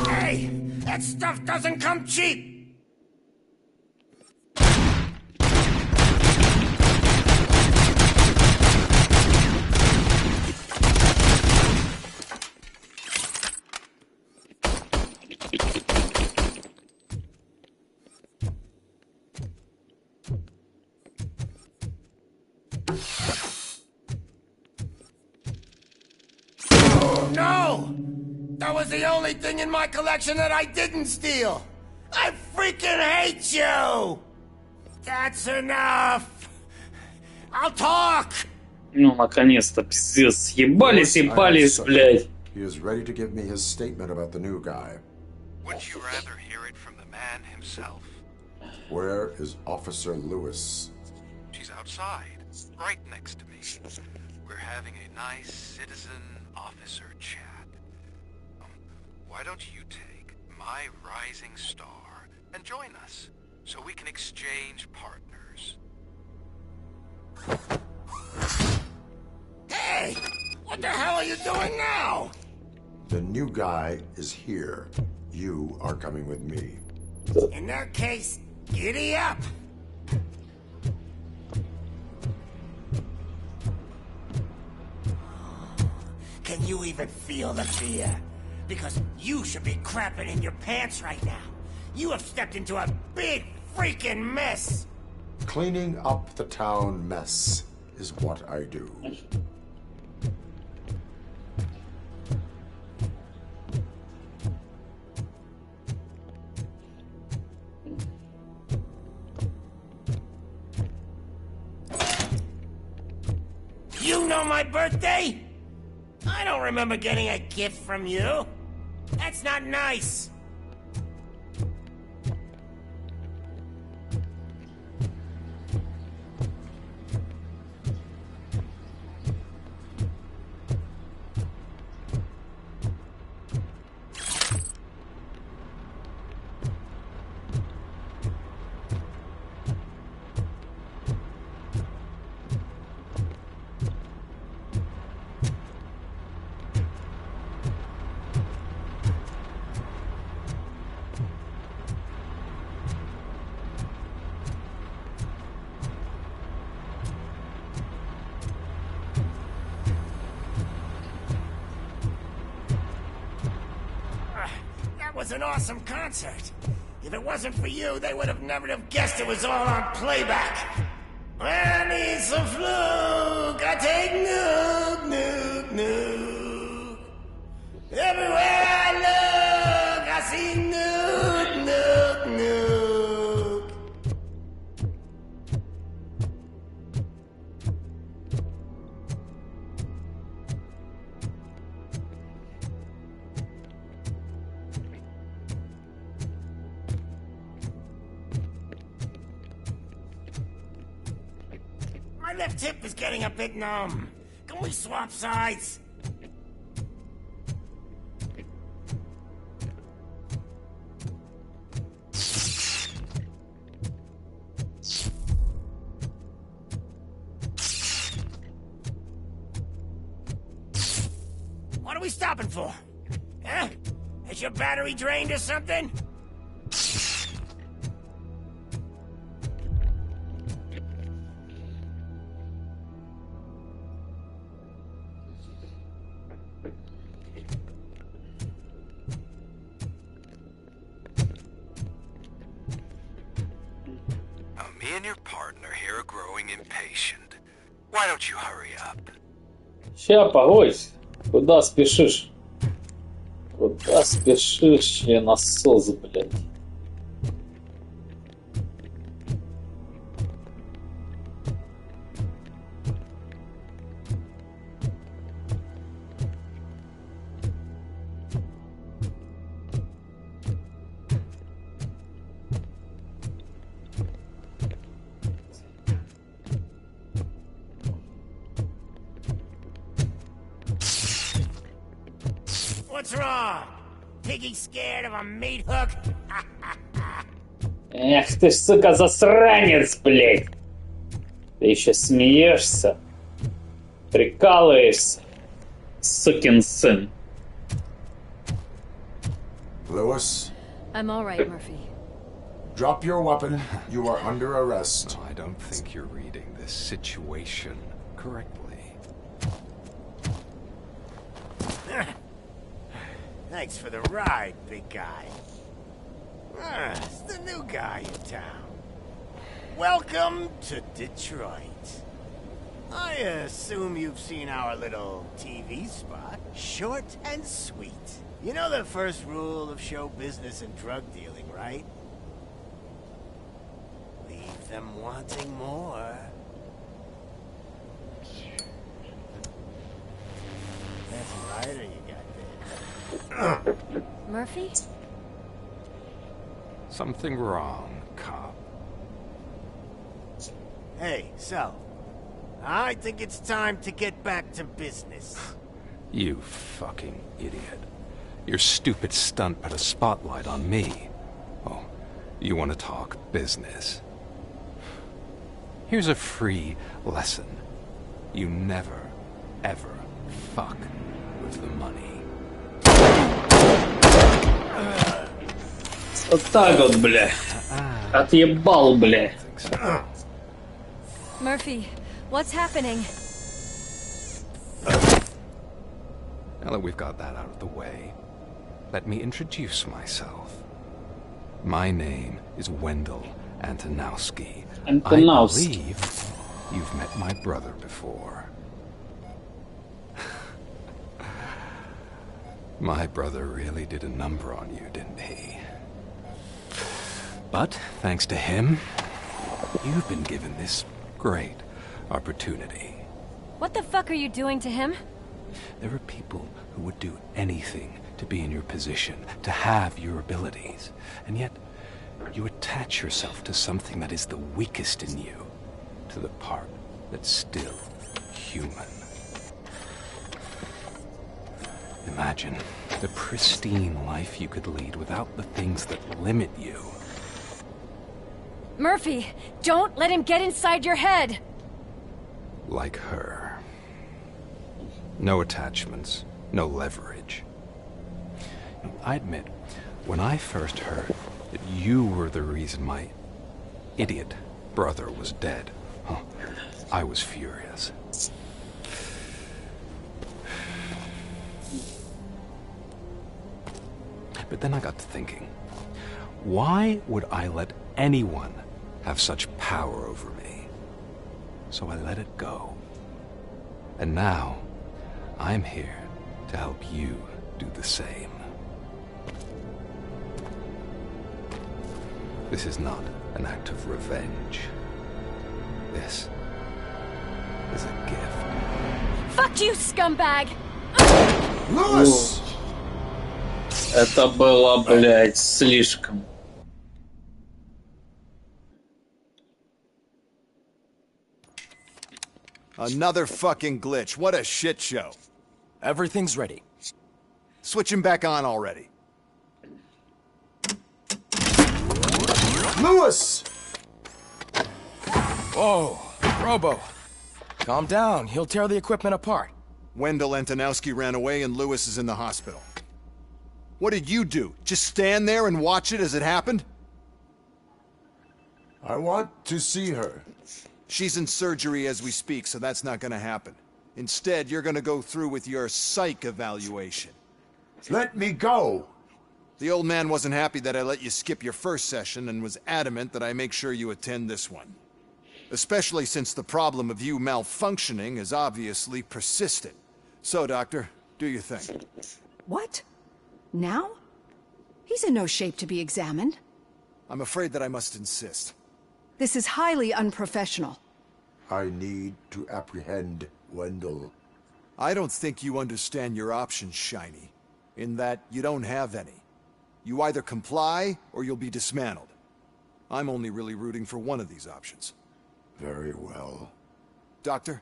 Hey, that stuff doesn't come cheap! No! That was the only thing in my collection that I didn't steal! I freaking hate you! That's enough! I'll talk! Ну, наконец-то, пиздец, съебались и ебались, блядь. He is ready to give me his statement about the new guy. Would you rather hear it from the man himself? Where is Officer Lewis? She's outside, right next to me. We're having a nice citizen-officer chat. Why don't you take my rising star and join us, so we can exchange partners? Hey! What the hell are you doing now? The new guy is here. You are coming with me. In that case, giddy up! Can you even feel the fear? Because you should be crapping in your pants right now. You have stepped into a big freaking mess! Cleaning up the town mess is what I do. You know my birthday? I don't remember getting a gift from you. That's not nice. was an awesome concert. If it wasn't for you, they would have never have guessed it was all on playback. I need some fluke. I take nuke, nuke, nuke. Everywhere I look, I see nuke, nuke, nuke. My left hip is getting a bit numb. Can we swap sides? What are we stopping for? Huh? Is your battery drained or something? Me and your partner here are growing impatient. Why don't you hurry up? Ща, погодь. Куда спешишь? Куда спешишь, насос, блядь? What's wrong? Piggy scared of a meat hook? Эх ты ж, сука, засранец, блядь! Ты еще смеешься? Прикалываешься? Сукин сын. Lewis? I'm all right, Murphy. Drop your weapon. You are under arrest. I don't think you're reading this situation correctly. Thanks for the ride, big guy. It's the new guy in town. Welcome to Detroit. I assume you've seen our little TV spot. Short and sweet. You know the first rule of show business and drug dealing, right? Leave them wanting more. That's right, or you got this. Murphy? Something wrong, cop. Hey, so, I think it's time to get back to business. You fucking idiot. Your stupid stunt put a spotlight on me. Oh, you want to talk business? Here's a free lesson. You never, ever fuck with the money. Вот так вот, бля. Отъебал, бля. Murphy, what's happening? Now that we've got that out of the way, let me introduce myself. My name is Wendell Antonowski. I believe you've met my brother before. My brother really did a number on you, didn't he? But, thanks to him, you've been given this great opportunity. What the fuck are you doing to him? There are people who would do anything to be in your position, to have your abilities, and yet you attach yourself to something that is the weakest in you, to the part that's still human. Imagine the pristine life you could lead without the things that limit you. Murphy, don't let him get inside your head! Like her. No attachments, no leverage. I admit, when I first heard that you were the reason my idiot brother was dead, I was furious. But then I got to thinking, why would I let anyone have such power over me? So I let it go. And now, I'm here to help you do the same. This is not an act of revenge. This is a gift. Fuck you, scumbag! Lewis! Это было, блядь, слишком. Another fucking glitch. What a shit show. Everything's ready. Switch him back on already. Lewis! Whoa, Robo. Calm down. He'll tear the equipment apart. Wendell Antonowski ran away and Lewis is in the hospital. What did you do? Just stand there and watch it as it happened? I want to see her. She's in surgery as we speak, so that's not gonna happen. Instead, you're gonna go through with your psych evaluation. Let me go! The old man wasn't happy that I let you skip your first session and was adamant that I make sure you attend this one. Especially since the problem of you malfunctioning has obviously persisted. So, Doctor, do your thing. What? Now? He's in no shape to be examined. I'm afraid that I must insist. This is highly unprofessional. I need to apprehend Wendell. I don't think you understand your options, Shiny. In that you don't have any. You either comply, or you'll be dismantled. I'm only really rooting for one of these options. Very well. Doctor?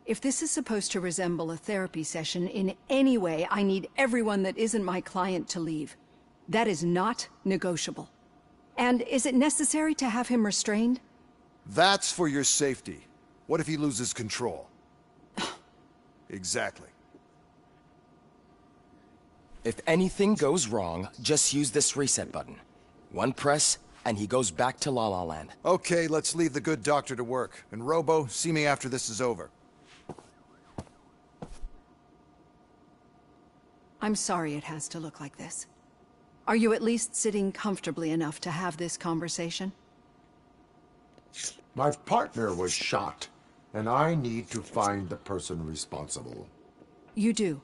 If this is supposed to resemble a therapy session in any way, I need everyone that isn't my client to leave. That is not negotiable. And is it necessary to have him restrained? That's for your safety. What if he loses control? Exactly. If anything goes wrong, just use this reset button. One press, and he goes back to La La Land. Okay, let's leave the good doctor to work. And Robo, see me after this is over. I'm sorry it has to look like this. Are you at least sitting comfortably enough to have this conversation? My partner was shot, and I need to find the person responsible. You do.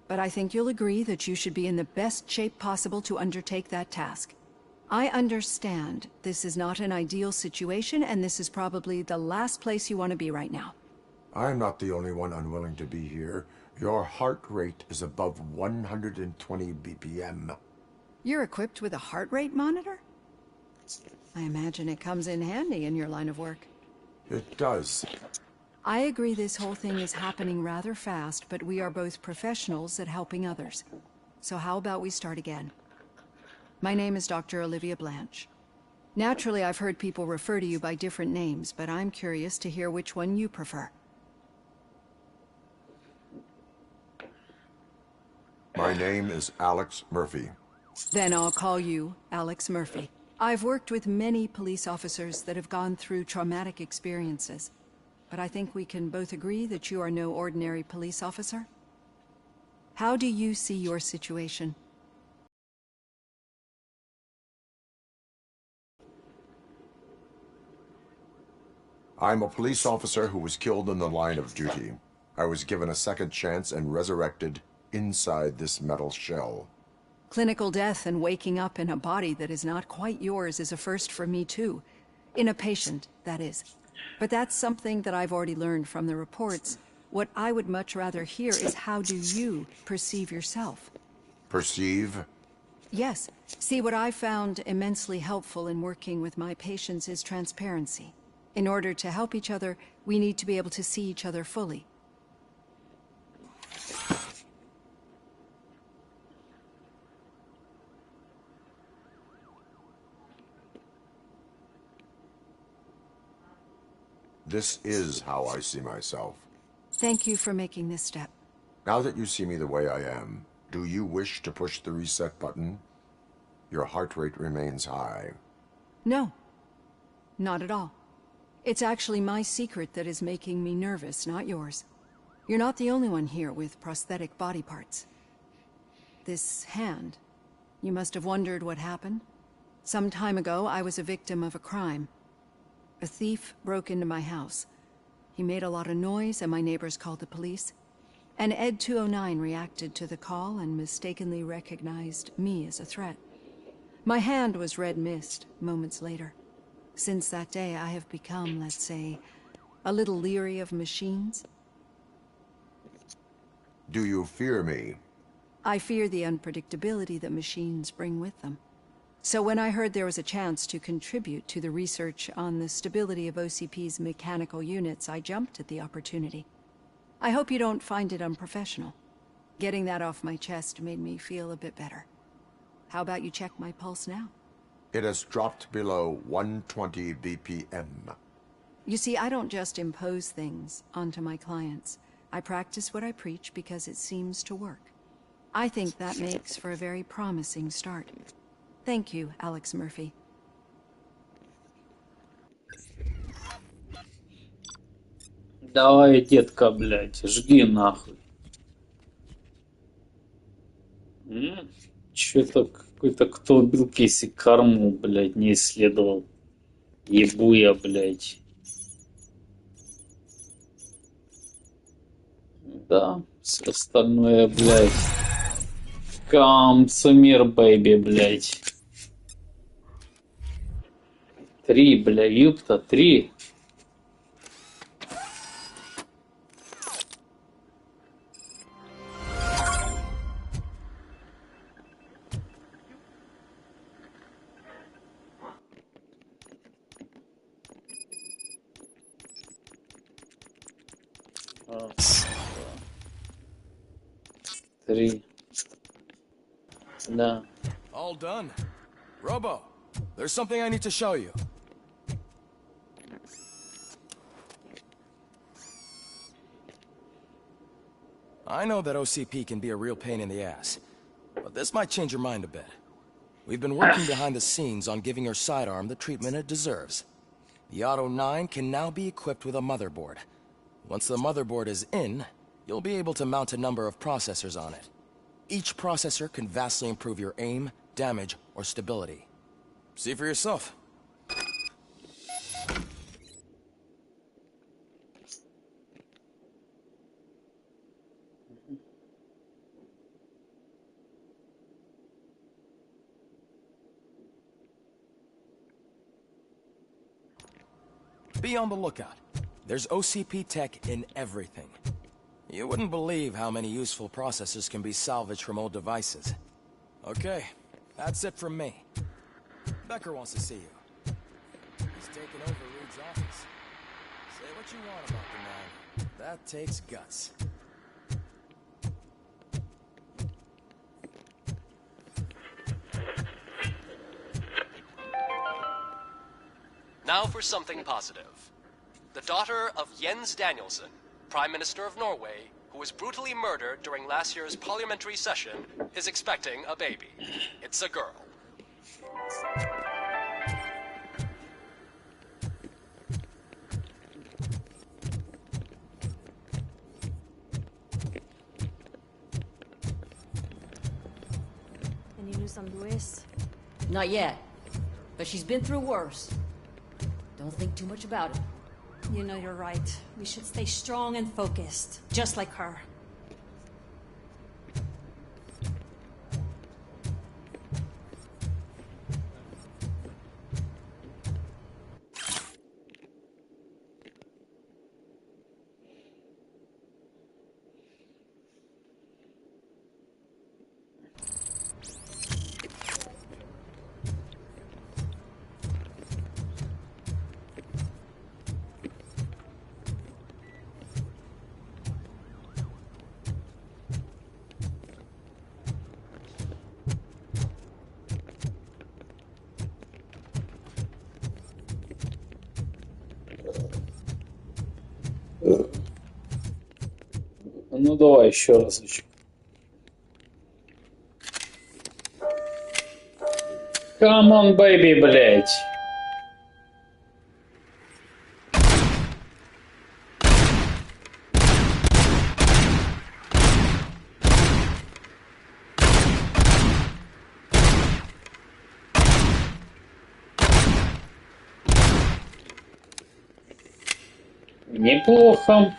But I think you'll agree that you should be in the best shape possible to undertake that task. I understand this is not an ideal situation, and this is probably the last place you want to be right now. I'm not the only one unwilling to be here. Your heart rate is above 120 BPM. You're equipped with a heart rate monitor? I imagine it comes in handy in your line of work. It does. I agree this whole thing is happening rather fast, but we are both professionals at helping others. So how about we start again? My name is Dr. Olivia Blanche. Naturally, I've heard people refer to you by different names, but I'm curious to hear which one you prefer. My name is Alex Murphy. Then I'll call you Alex Murphy. I've worked with many police officers that have gone through traumatic experiences, but I think we can both agree that you are no ordinary police officer. How do you see your situation? I'm a police officer who was killed in the line of duty. I was given a second chance and resurrected inside this metal shell. Clinical death and waking up in a body that is not quite yours is a first for me too. In a patient, that is. But that's something that I've already learned from the reports. What I would much rather hear is how do you perceive yourself? Perceive? Yes. See, what I found immensely helpful in working with my patients is transparency. In order to help each other, we need to be able to see each other fully. This is how I see myself. Thank you for making this step. Now that you see me the way I am, do you wish to push the reset button? Your heart rate remains high. No. Not at all. It's actually my secret that is making me nervous, not yours. You're not the only one here with prosthetic body parts. This hand, You must have wondered what happened. Some time ago, I was a victim of a crime. A thief broke into my house. He made a lot of noise, and my neighbors called the police. And Ed 209 reacted to the call and mistakenly recognized me as a threat. My hand was red mist moments later. Since that day, I have become, let's say, a little leery of machines. Do you fear me? I fear the unpredictability that machines bring with them. So when I heard there was a chance to contribute to the research on the stability of OCP's mechanical units, I jumped at the opportunity. I hope you don't find it unprofessional. Getting that off my chest made me feel a bit better. How about you check my pulse now? It has dropped below 120 BPM. You see, I don't just impose things onto my clients. I practice what I preach because it seems to work. I think that makes for a very promising start. Thank you, Alex Murphy. Давай, детка, блядь, жги нахуй. Чё-то какой-то, кто убил Кейси Карму, блядь, не исследовал. Ебу я, блядь. Да, все остальное, блядь. Камсумир, бэйби, блядь. 3, бля, юпта, 3. Раз, 2, 3. Да. All done. Robo, there's something I need to show you. I know that OCP can be a real pain in the ass, but this might change your mind a bit. We've been working behind the scenes on giving your sidearm the treatment it deserves. The Auto 9 can now be equipped with a motherboard. Once the motherboard is in, you'll be able to mount a number of processors on it. Each processor can vastly improve your aim, damage, or stability. See for yourself. Be on the lookout. There's OCP tech in everything. You wouldn't believe how many useful processors can be salvaged from old devices. Okay, that's it from me. Becker wants to see you. He's taken over Reed's office. Say what you want about the man. That takes guts. Now for something positive. The daughter of Jens Danielson, Prime Minister of Norway, who was brutally murdered during last year's parliamentary session, is expecting a baby. It's a girl. Any news on Luis? Not yet, but she's been through worse. Don't think too much about it. You know you're right. We should stay strong and focused, just like her. Ну давай еще разочек. Come on, baby, блять. Неплохо.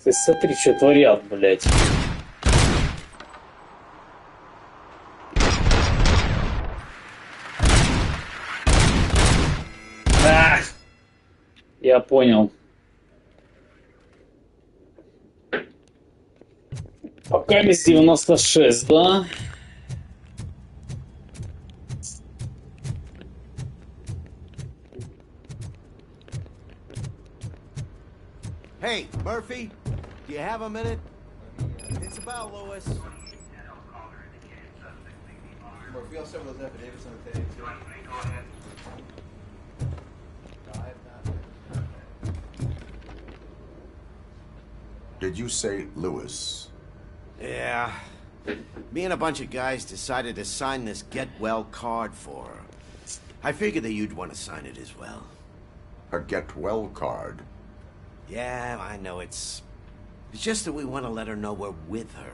Ты смотри, что творят, блядь. Ах! Я понял. Пока без 96, да? Hey, Murphy, do you have a minute? It's about Lewis. Murphy, I'll send those affidavits on the day, too. Did you say Lewis? Yeah. Me and a bunch of guys decided to sign this get well card for her. I figured that you'd want to sign it as well. A get well card? Yeah, I know it's just that we want to let her know we're with her.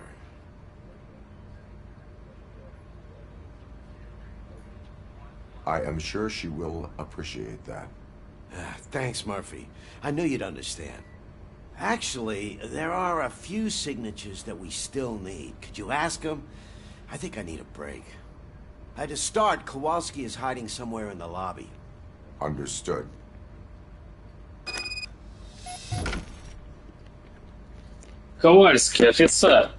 I am sure she will appreciate that. Thanks, Murphy. I knew you'd understand. Actually, there are a few signatures that we still need. Could you ask them? I think I need a break. To start, Kowalski is hiding somewhere in the lobby. Understood. Ковальский, офицер.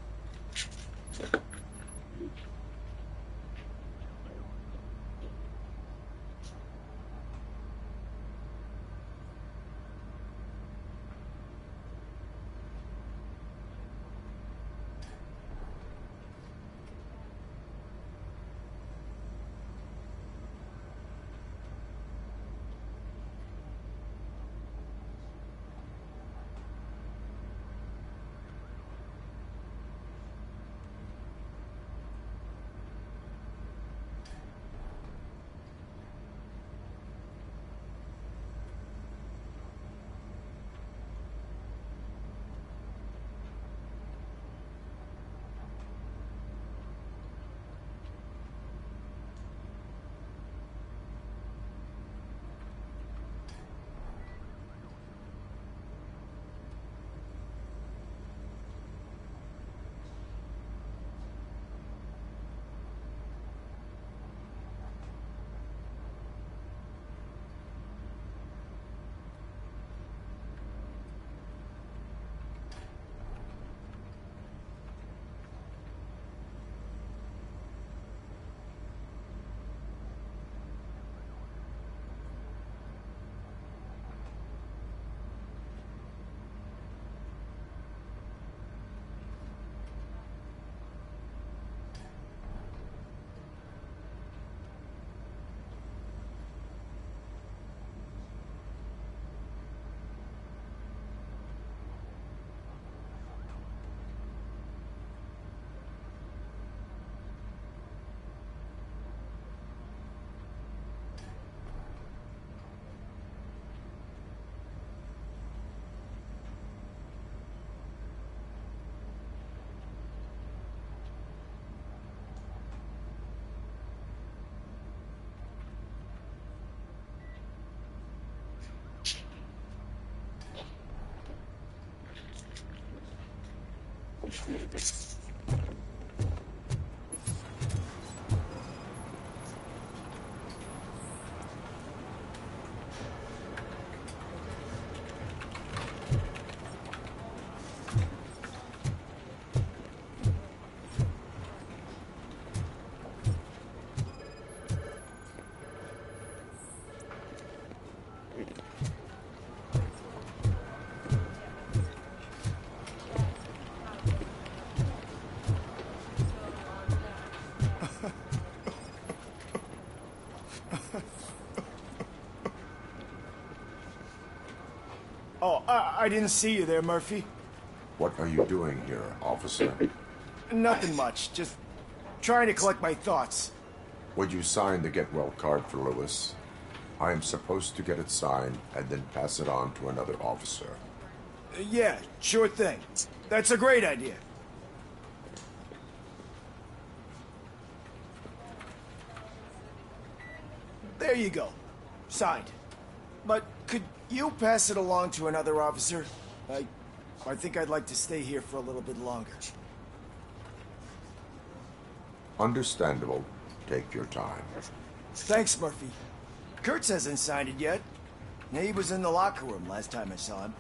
Oh, I didn't see you there, Murphy. What are you doing here, officer? Nothing much. Just trying to collect my thoughts. Would you sign the get well card for Lewis? I am supposed to get it signed and then pass it on to another officer. Yeah, sure thing. That's a great idea. There you go. Signed. But could you pass it along to another officer? I think I'd like to stay here for a little bit longer. Understandable. Take your time. Thanks, Murphy. Kurtz hasn't signed it yet. He was in the locker room last time I saw him.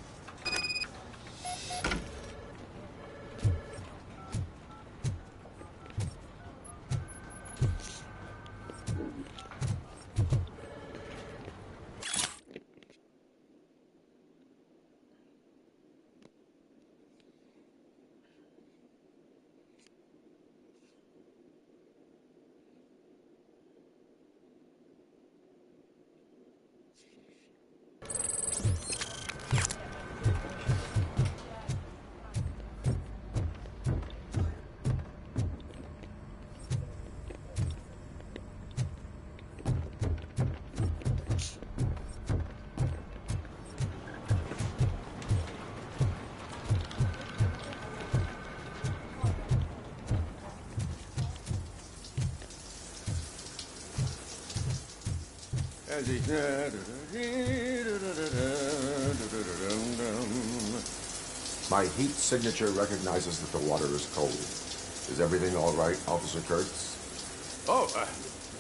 My heat signature recognizes that the water is cold. Is everything all right, Officer Kurtz? Oh,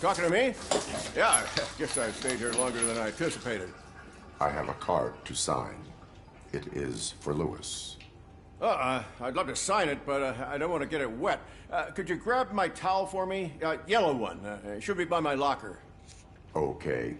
talking to me? Yeah, I guess I stayed here longer than I anticipated. I have a card to sign. It is for Lewis. I'd love to sign it, but I don't want to get it wet. Could you grab my towel for me? Yellow one. It should be by my locker. Okay.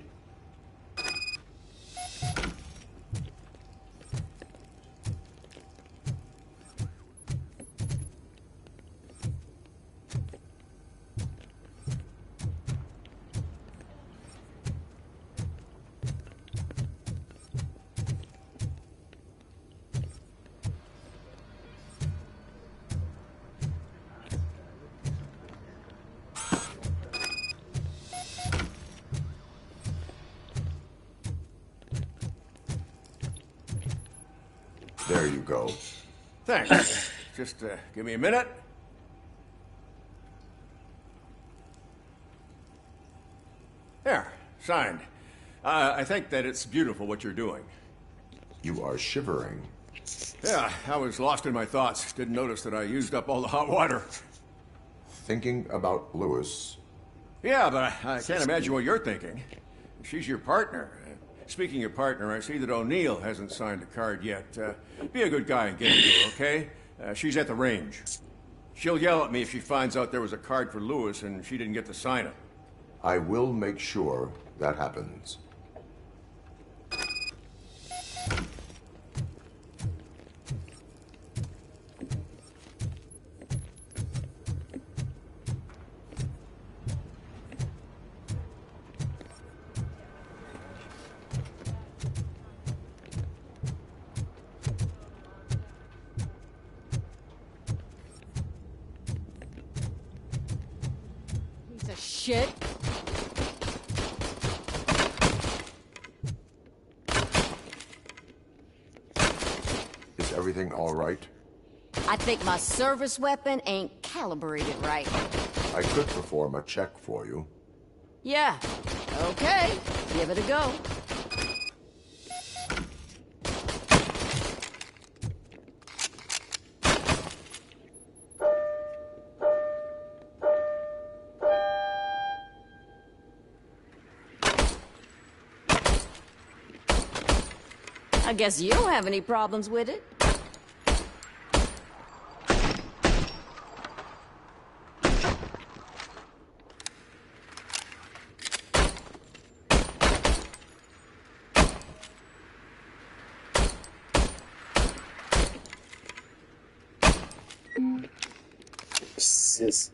There you go. Thanks. Just give me a minute. There, signed. I think that it's beautiful what you're doing. You are shivering. Yeah, I was lost in my thoughts. Didn't notice that I used up all the hot water. Thinking about Lewis. Yeah, but I can't imagine what you're thinking. She's your partner. Speaking of partner, I see that O'Neill hasn't signed a card yet. Be a good guy and get it to her, okay? She's at the range. She'll yell at me if she finds out there was a card for Lewis and she didn't get to sign it. I will make sure that happens. Shit. Is everything all right? I think my service weapon ain't calibrated right. I could perform a check for you. Yeah. Okay. Give it a go. I guess you don't have any problems with it. Yes.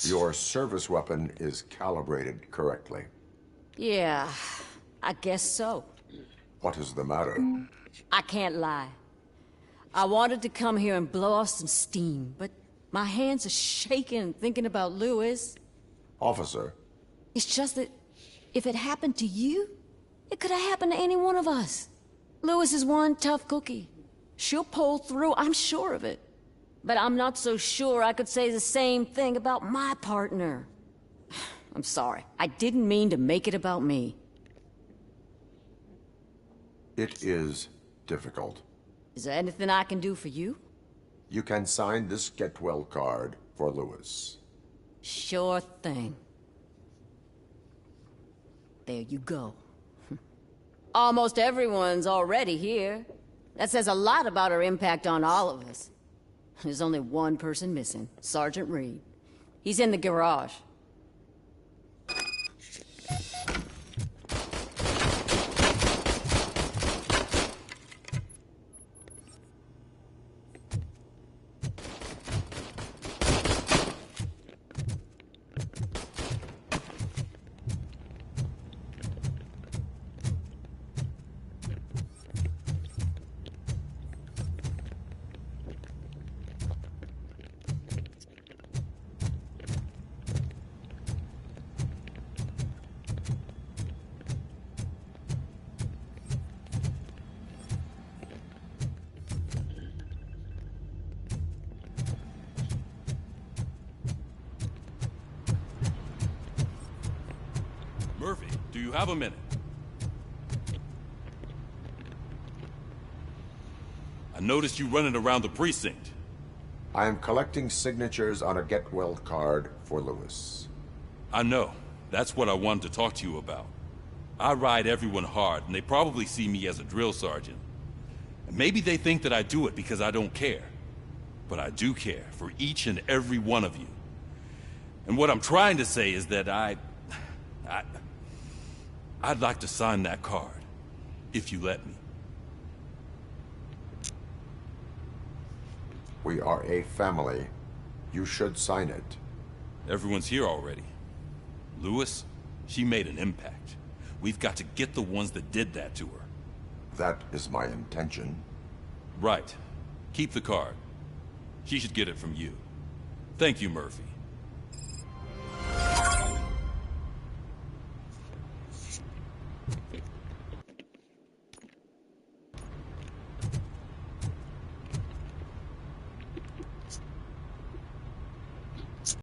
Your service weapon is calibrated correctly. Yeah, I guess so. What is the matter? I can't lie. I wanted to come here and blow off some steam, but my hands are shaking thinking about Lewis. Officer. It's just that if it happened to you, it could have happened to any one of us. Lewis is one tough cookie. She'll pull through, I'm sure of it. But I'm not so sure I could say the same thing about my partner. I'm sorry. I didn't mean to make it about me. It is difficult. Is there anything I can do for you? You can sign this get well card for Lewis. Sure thing. There you go. Almost everyone's already here. That says a lot about her impact on all of us. There's only one person missing, Sergeant Reed. He's in the garage. Murphy, do you have a minute? I noticed you running around the precinct. I am collecting signatures on a get well card for Lewis. I know. That's what I wanted to talk to you about. I ride everyone hard, and they probably see me as a drill sergeant. And maybe they think that I do it because I don't care. But I do care for each and every one of you. And what I'm trying to say is that I'd like to sign that card, if you let me. We are a family. You should sign it. Everyone's here already. Lewis, she made an impact. We've got to get the ones that did that to her. That is my intention. Right. Keep the card. She should get it from you. Thank you, Murphy.